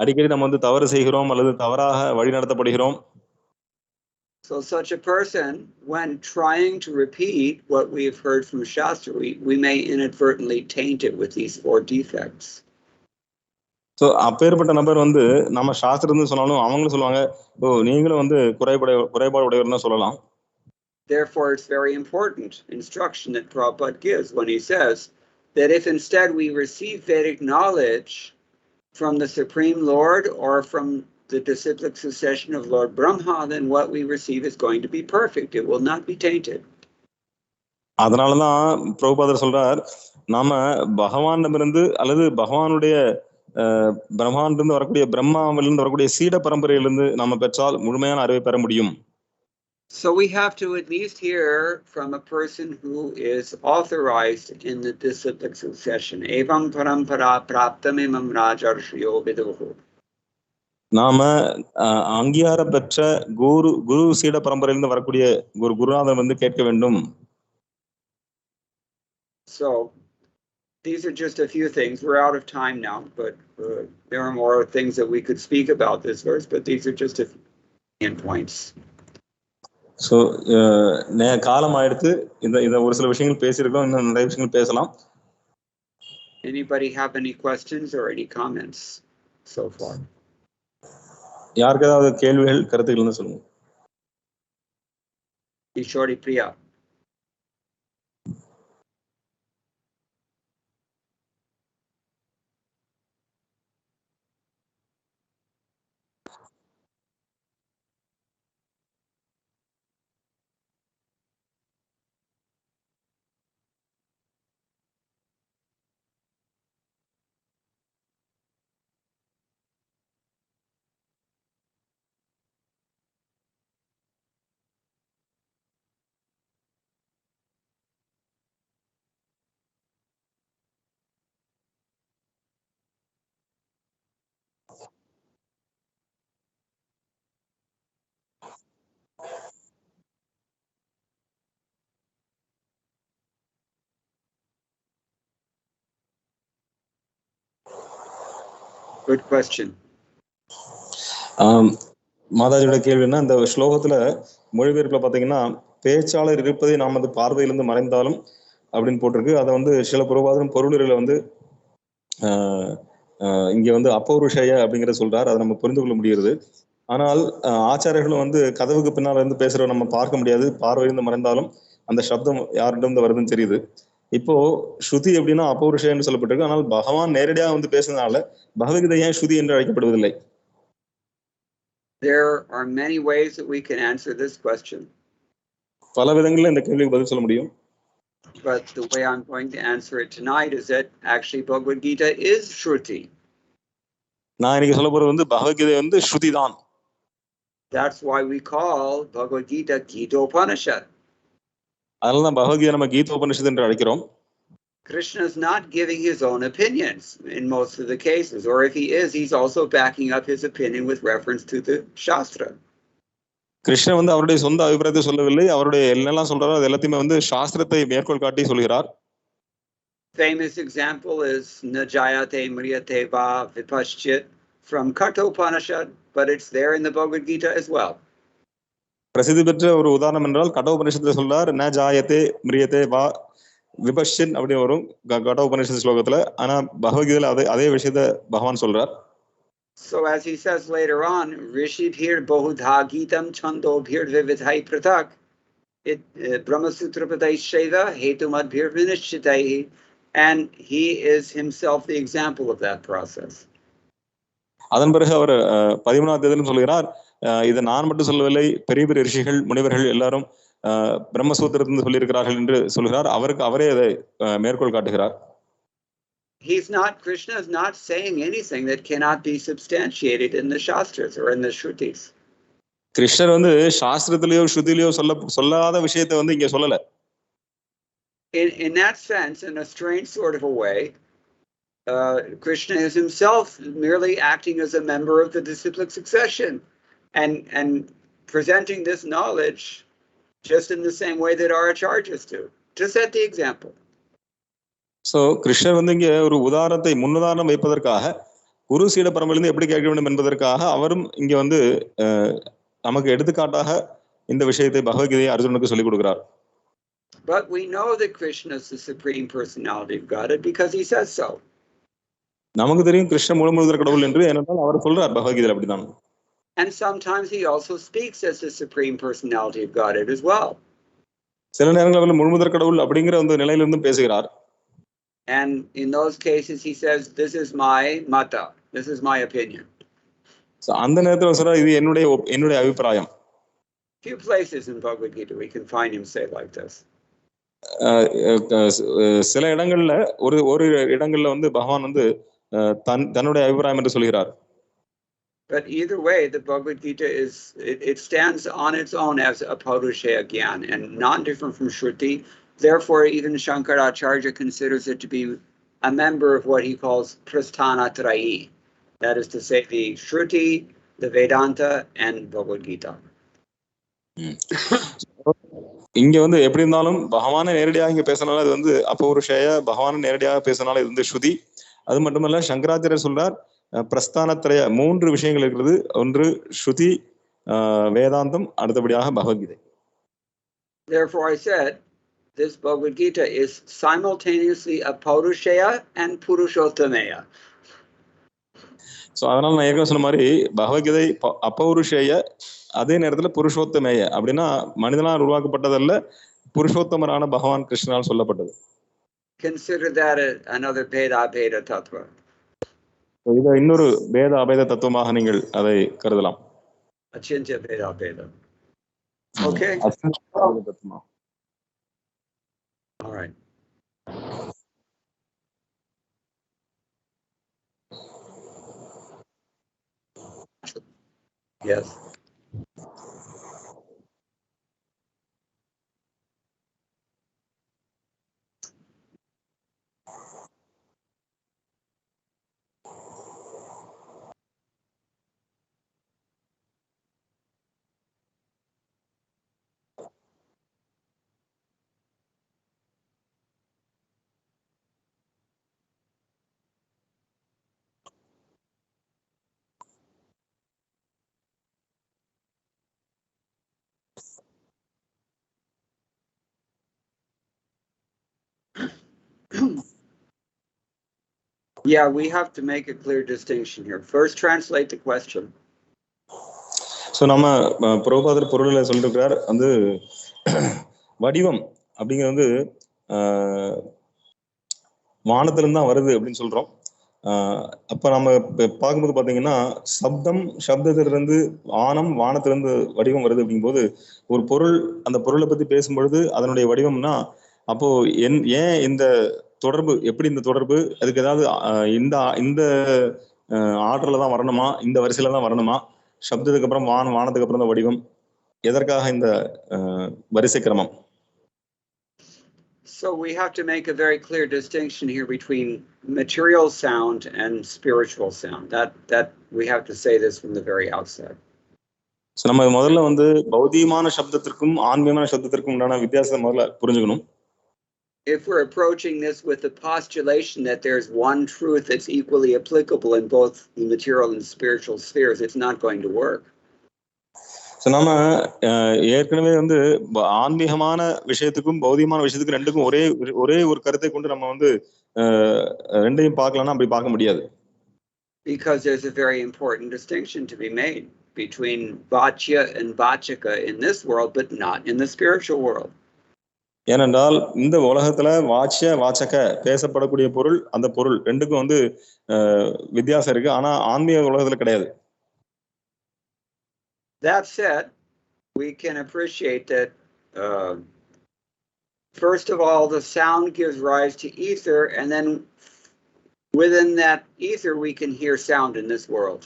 அடிக்கடி நம்ம வந்து தவறு செய்கிறோம் அல்லது தவறாக வழிநடத்தப்படுகிறோம். So such a person, when trying to repeat what we have heard from Shastra, we may inadvertently taint it with these 4 defects. So அப்பேற்பட்ட நபர் வந்து நம்ம சாஸ்திரம் சொன்னாலும் அவங்களும் சொல்லுவாங்க, ஓ நீங்களும் வந்து குறைபாடு உடையவர்னு சொல்லலாம். Therefore, it's very important instruction that Prabhupada gives when he says that if instead we receive Vedic knowledge from the Supreme Lord or from the disciplic succession of Lord Brahma, then what we receive is going to be perfect. It will not be tainted. அதனாலதான் பிரபுபாதர் சொல்றார், நாம பகவானிடமிருந்து அல்லது பகவானுடைய பிரம்மாண்டிலிருந்து வரக்கூடிய பிரம்மாவிலிருந்து வரக்கூடிய சீட பரம்பரையிலிருந்து நம்ம பெற்றால் முழுமையான அறிவை பெற முடியும். So we have to at least hear from a person who is authorized in the disciplic succession. Evam parampara praptam imam rajarshyo viduhu. நாம அங்கீகார பெற்ற குரு சீட பரம்பரையிலிருந்து வரக்கூடிய ஒரு குருநாதன் வந்து கேட்க வேண்டும். So these are just a few things. We're out of time now, but there are more things that we could speak about this verse, but these are just a few points. So காலம் ஆயிடுத்து. இந்த ஒரு சில விஷயங்கள் பேசியிருக்கோம், இன்னும் நிறைய விஷயங்கள் பேசலாம். Anybody have any questions or any comments so far? யாருக்கு ஏதாவது கேள்விகள் கருத்துக்கள்னு சொல்லுங்க. Ishori Priya. Good question. மாதாஜியோட கேள்வி என்ன, இந்த ஸ்லோகத்துல மொழிபெயர்ப்புல பாத்தீங்கன்னா பேச்சாளர் இருப்பதை நாம் அது பார்வையிலிருந்து மறைந்தாலும் அப்படின்னு போட்டிருக்கு. அதை வந்து சில புறவாதம் பொருளுரையில வந்து இங்க வந்து அப்பௌருஷய அப்படிங்கிறத சொல்றாரு. அதை நம்ம புரிந்து கொள்ள முடியுது. ஆனால் ஆச்சாரியர்களும் வந்து கதவுக்கு பின்னால இருந்து பேசுறத நம்ம பார்க்க முடியாது, பார்வையிலிருந்து மறைந்தாலும் அந்த சப்தம் யாரிடம் வருதுன்னு தெரியுது. இப்போ ஸ்ருதி எப்படின்னா அப்பௌருஷயன்னு சொல்லப்பட்டிருக்கு. ஆனால் பகவான் நேரடியாக வந்து பேசுறதுனால பகவத்கீதை ஏன் ஸ்ருதி என்று அழைக்கப்படுவதில்லை? There are many ways that we can answer this question. பல விதங்கள்ல இந்த கேள்விக்கு பதில் சொல்ல முடியும். But the way I'm going to answer it tonight is that actually Bhagavad Gita is Shruti. நான் இன்னைக்கு சொல்ல போறது வந்து பகவத்கீதை வந்து ஸ்ருதி தான். That's why we call Bhagavad Gita Gita-upanishad. அதனால தான் பகவத்கீதை நம்ம கீதோபனிஷத் என்று அழைக்கிறோம். Krishna is not giving his own opinions in most of the cases, or if he is, he's also backing up his opinion with reference to the Shastra. Krishnan வந்து அவருடைய சொந்த அபிப்பிராயத்தை சொல்லவில்லை, அவருடைய என்னெல்லாம் சொல்றாரோ அது எல்லாத்தையுமே வந்து சாஸ்திரத்தை மேற்கோள் காட்டி சொல்கிறார். Famous example is Najayate Mriyate Va Vipaschit from Kathopanishad, but it's there in the Bhagavad Gita as well. பிரசித்தி பெற்ற ஒரு உதாரணம் என்றால் கடோபனிஷத்துல சொல்றார், ந ஜாயத்தே மிரியத்தே வா விபஷன் அப்படி வரும் கடோபனிஷத் ஸ்லோகத்துல. ஆனா பகவத்கீதையில அதே விஷயத்த பகவான் சொல்றார். So as he says later on, Rishibhir Bahudha Gitam Chando Bhir Vividhai Pratak, it Brahma Sutra Padai Sheva Hetumadbhir Vinishchitai, and he is himself the example of that process. அதன் பிறகு அவர் 13ஆம் தேதியிலும் சொல்கிறார், இதை நான் மட்டும் சொல்லவில்லை, பெரிய பெரிய ரிஷிகள் முனிவர்கள் எல்லாரும் பிரம்மசூத்திரத்திலிருந்து சொல்லியிருக்கிறார்கள் என்று சொல்கிறார். அவரே அதை மேற்கோள் காட்டுகிறார். Krishna is not saying anything that cannot be substantiated in the Shastras or in the Shrutis. கிருஷ்ணர் வந்து சாஸ்திரத்திலேயோ ஸ்ருதியிலேயோ சொல்லாத விஷயத்தை வந்து இங்க சொல்லல. In that sense, in a strange sort of a way, Krishna is himself merely acting as a member of the disciplic succession and presenting this knowledge just in the same way that our acharyas do, to set the example. So கிருஷ்ணர் வந்து இங்க ஒரு முன்னுதாரணம் வைப்பதற்காக குரு சீட பரம்பரையிலிருந்து எப்படி கேட்க வேண்டும் என்பதற்காக அவரும் இங்க வந்து நமக்கு எடுத்துக்காட்டாக இந்த விஷயத்தை பகவத்கீதையை அர்ஜுனனுக்கு சொல்லிக் கொடுக்கிறார். But we know that Krishna is the supreme personality of Godhead because he says so. நமக்கு தெரியும் கிருஷ்ண முழுமுதற் கடவுள் என்று, ஏனென்றால் அவர் சொல்றார் பகவத்கீதையில் அப்படிதான். And sometimes he also speaks as the supreme personality of Godhead as well. சில நேரங்களில் முழுமுதற் கடவுள் அப்படிங்கிற அந்த நிலையிலிருந்து பேசுகிறார். And in those cases he says, this is my mata, this is my opinion. So அந்த நேரத்தில் சொல்றார், இது என்னுடைய அபிப்பிராயம். Few places in Bhagavad Gita we can find him say like this. சில இடங்கள்ல ஒரு இடங்கள்ல வந்து பகவான் வந்து தன்னுடைய அபிப்பிராயம் என்று சொல்கிறார். But either way, the Bhagavad Gita it stands on its own as a Paurushaya Gyan and not different from Shruti. Therefore, even Shankaracharya considers it to be a member of what he calls Prasthana Trayi. That is to say, the Shruti, the Vedanta, and Bhagavad Gita. இங்க வந்து எப்படி இருந்தாலும் பகவானை நேரடியாக இங்க பேசினாலும் அது வந்து அப்பௌருஷய, பகவானை நேரடியாக பேசினாலும் இது வந்து ஸ்ருதி. அது மட்டுமல்ல, சங்கராச்சாரியர் சொல்றார் பிரஸ்தானத்திரைய 3 விஷயங்கள் இருக்கிறது. ஒன்று ஸ்ருதி, வேதாந்தம், அடுத்தபடியாக Bhagavad Gita. Therefore I said this Bhagavad Gita is simultaneously a Paurushaya and Purushottamaya. So அதனால நான் ஏற்கனவே சொன்ன மாதிரி பகவத்கீதை அப்பௌருஷேய, அதே நேரத்தில் புருஷோத்தமேய. அப்படின்னா மனிதனால் உருவாக்கப்பட்டதல்ல, புருஷோத்தமரான பகவான் கிருஷ்ணனால் சொல்லப்பட்டது. Consider that another Beda Abheda Tattva. இதை இன்னொரு பேத அபேத தத்துவமாக நீங்கள் அதை கருதலாம். Achintya Beda Abheda. Okay. All right. Yes. Yeah, we have to make a clear distinction here. First, translate the question. So நம்ம பிரபுபாதர் பொருளில் சொல்லிருக்கிறார் வந்து வடிவம் அப்படிங்கிறது வந்து வானத்திலிருந்து தான் வருது அப்படின்னு சொல்றோம். அப்ப நம்ம பார்க்கும்போது பாத்தீங்கன்னா சப்தத்திலிருந்து வானத்திலிருந்து வடிவம் வருது அப்படிங்கும்போது ஒரு பொருள் அந்த பொருளை பத்தி பேசும்பொழுது அதனுடைய வடிவம்னா அப்போ ஏன் இந்த தொடர்பு, எப்படி இந்த தொடர்பு, அதுக்கு ஏதாவது இந்த இந்த ஆர்டர்ல தான் வரணுமா, இந்த வரிசையில தான் வரணுமா, சப்தத்துக்கு அப்புறம் வானத்துக்கு அப்புறம் தான் வடிவம், எதற்காக இந்த வரிசை கிரமம்? So we have to make a very clear distinction here between material sound and spiritual sound. That we have to say this from the very outset. So நம்ம முதல்ல வந்து பௌதிகமான சப்தத்திற்கும் ஆன்மீகமான சப்தத்திற்கும் உண்டான வித்தியாசத்தை முதல்ல புரிஞ்சுக்கணும். If we're approaching this with the postulation that there's one truth that's equally applicable in both the material and spiritual spheres, it's not going to work. So நம்ம ஏற்கனவே வந்து ஆன்மீகமான விஷயத்துக்கும் பௌதிகமான விஷயத்துக்கும் ரெண்டுக்கும் ஒரே ஒரு கருத்தை கொண்டு நம்ம வந்து ரெண்டையும் பார்க்கலாம்னா அப்படி பார்க்க முடியாது. Because there's a very important distinction to be made between vachya and vachaka in this world, but not in the spiritual world. ஏனென்றால் இந்த உலகத்துல வாச்சக பேசப்படக்கூடிய பொருள், அந்த பொருள் ரெண்டுக்கும் வந்து வித்தியாசம் இருக்கு. ஆனா ஆன்மீக உலகத்துல கிடையாது. That said, we can appreciate that first of all, the sound gives rise to ether, and then within that ether we can hear sound in this world.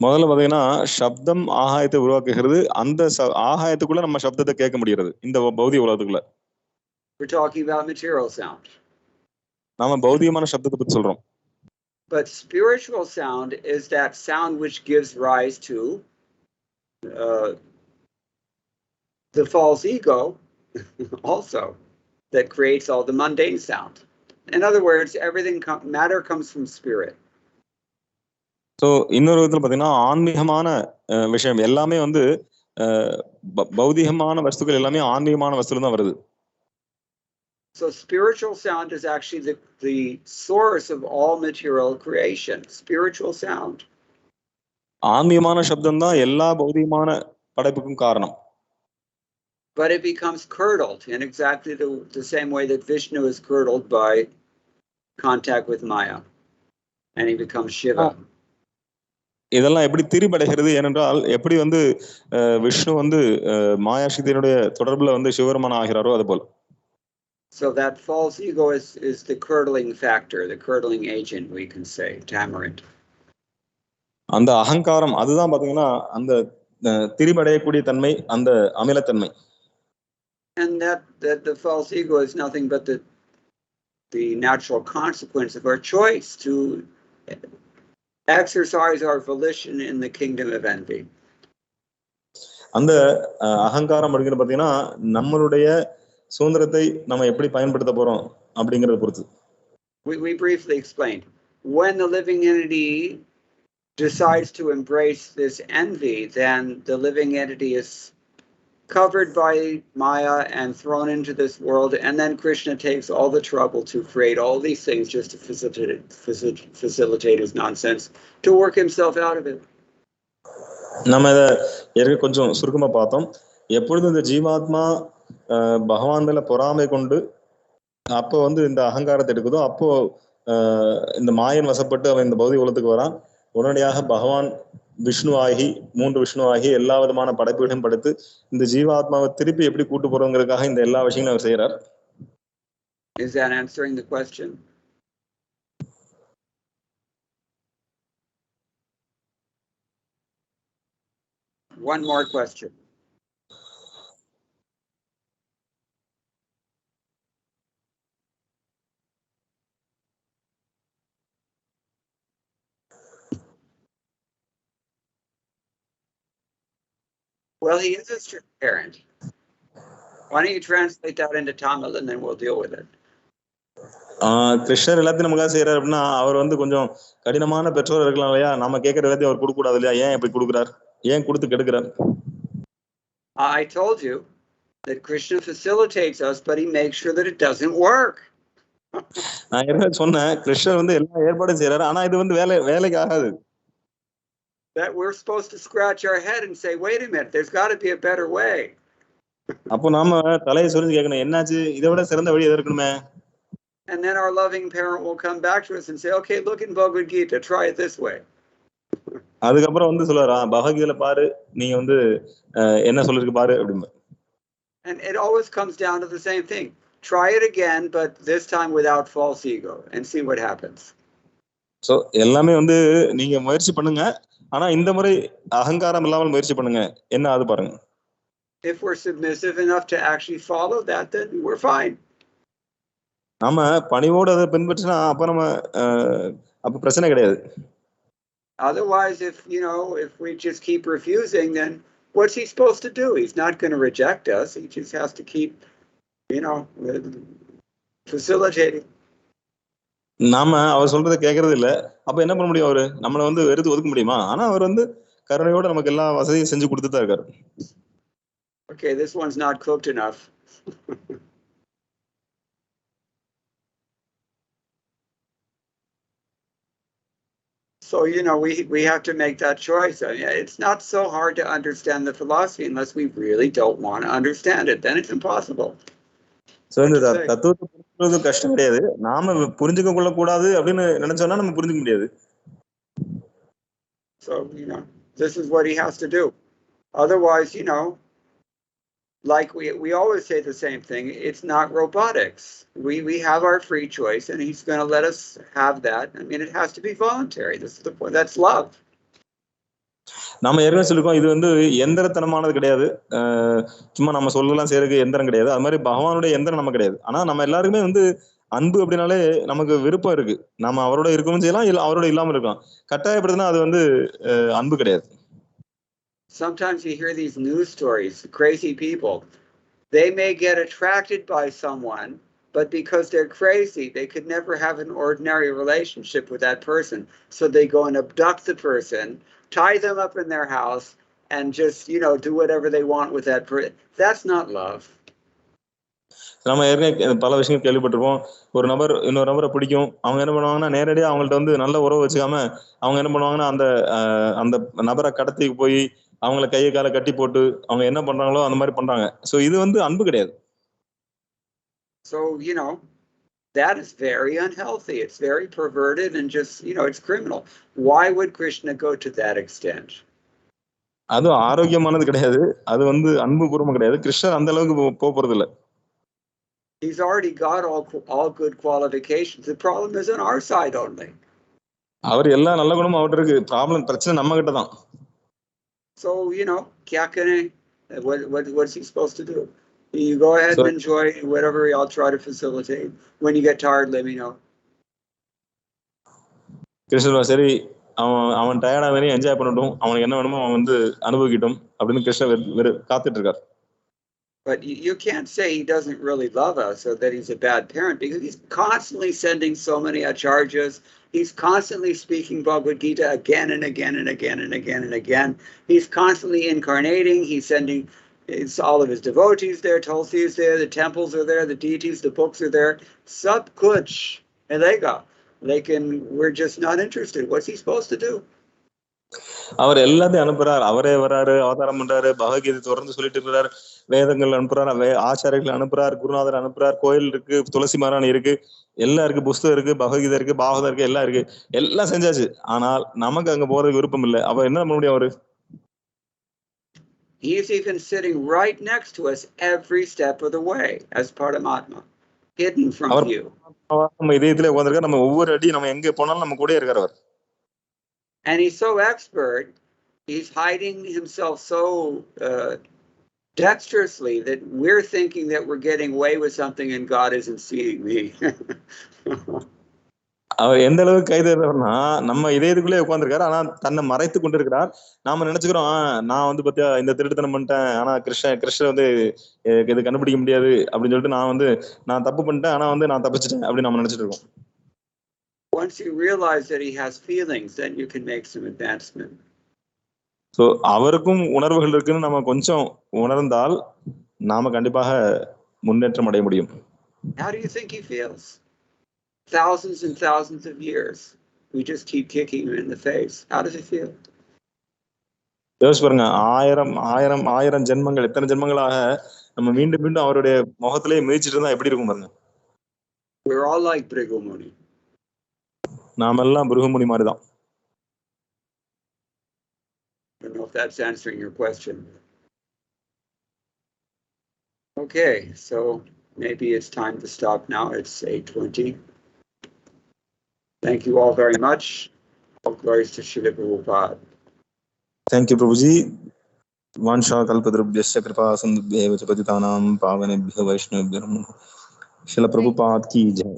முதல்ல பாத்தீங்கன்னா சப்தம் ஆகாயத்தை உருவாக்குகிறது. அந்த ஆகாயத்துக்குள்ள நம்ம சப்தத்தை கேட்க முடிகிறது இந்த பௌதிக உலகத்துக்குள்ள. We're talking about material sound. நாம பௌதிகமான சப்தத்தை பத்தி சொல்றோம். But spiritual sound is that sound which gives rise to the false ego also, that creates all the mundane sound. In other words, matter comes from spirit. So இன்னொரு விதத்தில் பார்த்தீங்கன்னா ஆன்மீகமான விஷயம் எல்லாமே வந்து பௌதிகமான வஸ்துக்கள் எல்லாமே ஆன்மீகமான வஸ்துல தான் வருது. So spiritual sound is actually the source of all material creation. Spiritual sound. ஆன்மீகமான சப்தம் தான் எல்லா பௌதிகமான படைப்புக்கும் காரணம். But it becomes curdled in exactly the same way that Vishnu is curdled by contact with Maya, and he becomes Shiva. இதெல்லாம் எப்படி திரிபடைகிறது ஏனென்றால் எப்படி வந்து விஷ்ணு வந்து மாயா சக்தியினுடைய தொடர்புல வந்து சிவபெருமான் ஆகிறாரோ அது போல. So that false ego is the curdling factor, the curdling agent, we can say, tamarind. அந்த அகங்காரம் அதுதான் பாத்தீங்கன்னா அந்த திரிபடையக்கூடிய தன்மை, அந்த அமிலத்தன்மை. And that the false ego is nothing but the natural consequence of our choice to exercise our volition in the kingdom of envy. அந்த அகங்காரம் அப்படிங்கிறது பாத்தீங்கன்னா நம்மளுடைய சுதந்திரத்தை நம்ம எப்படி பயன்படுத்த போறோம் அப்படிங்கறத பொறுத்து. We briefly explained when the living entity decides to embrace this envy, then the living entity is covered by Maya and thrown into this world, and then Krishna takes all the trouble to create all these things just to facilitate his nonsense, to work himself out of it. நம்ம இதை கொஞ்சம் சுருக்கமா பார்த்தோம். எப்பொழுது இந்த ஜீவாத்மா பகவான் மேல பொறாமை கொண்டு அப்போ வந்து இந்த அகங்காரத்தை எடுக்குதோ அப்போ இந்த மாயன் வசப்பட்டு அவன் இந்த பௌதிக உலகத்துக்கு வரான். உடனடியாக பகவான் விஷ்ணு ஆகி 3 விஷ்ணு ஆகி எல்லா விதமான படைப்புகளையும் படைத்து இந்த ஜீவாத்மாவை திருப்பி எப்படி கூட்டு போறோங்கிறதுக்காக இந்த எல்லா விஷயங்களும் அவர் செய்யறார். Is that answering the question? One more question. Well, he is a strict parent. Why don't you translate that into Tamil and then we'll deal with it. கிருஷ்ணர் எல்லாத்தையும் நமக்காக செய்யறாரு அப்படின்னா அவர் வந்து கொஞ்சம் கடினமான பெற்றோர் இருக்கலாம் இல்லையா, நம்ம கேட்கற எல்லாத்தையும் அவர் கொடுக்க கூடாது இல்லையா, ஏன் இப்படி கொடுக்குறார், ஏன் கொடுத்து கெடுக்கிறார்? I told you that Krishna facilitates us, but he makes sure that it doesn't work. நான் ஏற்கனவே சொன்னேன், கிருஷ்ணர் வந்து எல்லா ஏற்பாடும் செய்யறாரு. ஆனா இது வந்து வேலைக்கு ஆகாது. That we're supposed to scratch our head and say, wait a minute, there's got to be a better way. அப்போ நாம தலையை சொரிஞ்சு கேட்கணும், என்னாச்சு, இதை விட சிறந்த வழி எது இருக்கணுமே. And then our loving parent will come back to us and say, okay, look in Bhagavad Gita, try it this way. அதுக்கப்புறம் வந்து சொல்லுவாரா, பகவத்கீதையில பாரு, நீங்க வந்து என்ன சொல்லிருக்கு பாரு அப்படின்னு. And it always comes down to the same thing. Try it again, but this time without false ego, and see what happens. So எல்லாமே வந்து நீங்க முயற்சி பண்ணுங்க, ஆனா இந்த முறை அகங்காரம் இல்லாமல் முயற்சி பண்ணுங்க, என்ன ஆகுது பாருங்க. If we're submissive enough to actually follow that, then we're fine. நாம பணிவோடு அதை பின்பற்றினா அப்ப நம்ம அப்ப பிரச்சனை கிடையாது. Otherwise, if we just keep refusing, then what's he supposed to do? He's not going to reject us. He just has to keep, facilitating. நாம அவர் சொல்றதை கேட்கறது இல்ல. அப்ப என்ன பண்ண முடியும்? அவரு நம்மளை வந்து வெறுத்து ஒதுக்க முடியுமா? ஆனா அவர் வந்து கருணையோட நமக்கு எல்லா வசதியும் செஞ்சு கொடுத்துட்டு தான் இருக்காரு. Okay, this one's not cooked enough. So, we have to make that choice. I mean, it's not so hard to understand the philosophy unless we really don't want to understand it. Then it's impossible. So, இந்த தத்துவத்தை புரிஞ்சுக்கிறது கஷ்டம் கிடையாது. நாம புரிஞ்சுக்க கொள்ளக்கூடாது அப்படின்னு நினைச்சோம்னா நம்ம புரிஞ்சுக்க முடியாது. So, this is what he has to do. Otherwise, like we always say the same thing, it's not robotics. We have our free choice, and he's going to let us have that. I mean, it has to be voluntary. This is the point. That's love. நாம ஏற்கனவே சொல்லிருக்கோம், இது வந்து எந்திரத்தனமானது கிடையாது. சும்மா நம்ம சொல்லலாம் செய்யறதுக்கு எந்திரம் கிடையாது. அது மாதிரி பகவானுடைய எந்திரம் நம்ம கிடையாது. ஆனா நம்ம எல்லாருக்குமே வந்து அன்பு அப்படின்னாலே நமக்கு விருப்பம் இருக்கு. நம்ம அவரோட இருக்கவும் செய்யலாம், இல்ல அவரோட இல்லாம இருக்கலாம். கட்டாயப்படுத்தினா அது வந்து அன்பு கிடையாது. Sometimes you hear these news stories, crazy people. They may get attracted by someone, but because they're crazy, they could never have an ordinary relationship with that person. So they go and abduct the person, tie them up in their house, and just, do whatever they want with that person. That's not love. நம்ம ஏற்கனவே பல விஷயங்கள் கேள்விப்பட்டிருப்போம். ஒரு நபர் இன்னொரு நபரை பிடிக்கும், அவங்க என்ன பண்ணுவாங்கன்னா நேரடியாக அவங்கள்ட்ட வந்து நல்ல உறவு வச்சுக்காம அவங்க என்ன பண்ணுவாங்கன்னா அந்த நபரை கடத்தி போய் அவங்கள கையை காலை கட்டி போட்டு அவங்க என்ன பண்றாங்களோ அந்த மாதிரி பண்றாங்க. சோ இது வந்து அன்பு கிடையாது. So that is very unhealthy. It's very perverted and just it's criminal. Why would Krishna go to that extent? அது ஆரோக்கியமானது கிடையாது. அது வந்து அன்பு பூர்வம் கிடையாது. கிருஷ்ணர் அந்த அளவுக்கு போறது இல்ல. He's already got all good qualifications. The problem is on our side only. அவர் எல்லா நல்ல குணமும் அவர்ட்ட இருக்கு. பிரச்சனை நம்ம கிட்ட தான். So, kya kare? What's he supposed to do? You go ahead and enjoy whatever. I'll try to facilitate. When you get tired, let me know. கிருஷ்ணர் சரி, அவன் டயர்டா வேணும், என்ஜாய் பண்ணட்டும், அவனுக்கு என்ன வேணுமோ அவன் வந்து அனுபவிக்கட்டும் அப்படின்னு கிருஷ்ணர் காத்துட்டு இருக்காரு. But you can't say he doesn't really love us or that he's a bad parent, because he's constantly sending so many charges. He's constantly speaking Bhagavad Gita again and again and again and again and again. He's constantly incarnating. He's sending all of his devotees there. Tulsi is there. The temples are there. The deities, the books are there. Sab kuch milega. We're just not interested. What's he supposed to do? அவர் எல்லாத்தையும் அனுப்புறாரு. அவரே வர்றாரு, அவதாரம் பண்றாரு, பகவத்கீதை தொடர்ந்து சொல்லிட்டு இருக்கிறார், வேதங்கள் அனுப்புறாரு, ஆச்சாரியர்கள் அனுப்புறாரு, குருநாதர் அனுப்புறாரு, கோயில் இருக்கு, துளசி மாராணி இருக்கு, எல்லாம் இருக்கு, புஸ்தகம் இருக்கு, பகவத்கீதை இருக்கு, பாகவதம் இருக்கு, எல்லாம் இருக்கு, எல்லாம் செஞ்சாச்சு. ஆனால் நமக்கு அங்க போறதுக்கு விருப்பம் இல்லை. அப்ப என்ன பண்ண முடியும்? அவரு He's even sitting right next to us every step of the way as Paramatma, hidden from view. நம்ம இதயத்திலே உட்கார்ந்திருக்கார். நம்ம ஒவ்வொரு அடி நம்ம எங்க போனாலும் நம்ம கூட இருக்கார் அவர். And he's so expert, he's hiding himself so dexterously that we're thinking that we're getting away with something and God isn't seeing me. அவர் எந்த அளவுக்கு கைதேர்றவர்னா, நம்ம இதயத்துக்குள்ளே உட்கார்ந்திருக்காரு, ஆனா தன்னை மறைத்து கொண்டிருக்கிறார். நாம நினைச்சுக்கிறோம், நான் வந்து பத்தியா இந்த திருட்டுத்தனம் பண்ணிட்டேன், ஆனா கிருஷ்ணர் வந்து இது கண்டுபிடிக்க முடியாது அப்படின்னு சொல்லிட்டு நான் தப்பு பண்ணிட்டேன், ஆனா வந்து நான் தப்பிச்சிட்டேன் அப்படின்னு நம்ம நினைச்சிட்டு இருக்கோம். Once you realize that he has feelings, then you can make some advancement. So அவருக்கும் உணர்வுகள் இருக்குன்னு நம்ம கொஞ்சம் உணர்ந்தால் நாம கண்டிப்பாக முன்னேற்றம் அடைய முடியும். How do you think he feels? thousands and thousands of years. We just keep kicking him in the face. How does it feel? யோசிச்சு பாருங்க, ஆயிரம் ஜென்மங்கள், எத்தனை ஜென்மங்களாக நம்ம மீண்டும் மீண்டும் அவருடைய முகத்திலேயே மிதிச்சிட்டு இருந்தா எப்படி இருக்கும் பாருங்க. We're all like Brigumuni. நாமெல்லாம் பிருகுமுனி மாதிரிதான். I don't know if that's answering your question. Okay, so maybe it's time to stop now. It's 8:20. Thank you all very much. All glories to Srila Prabhupada. Thank you, Prabhuji. Vansha kalpadrubhyasya kripa sindhubhyev च पतितानां पावनेभ्यो वैष्णवेभ्यो नमः. Srila Prabhupada ki jai.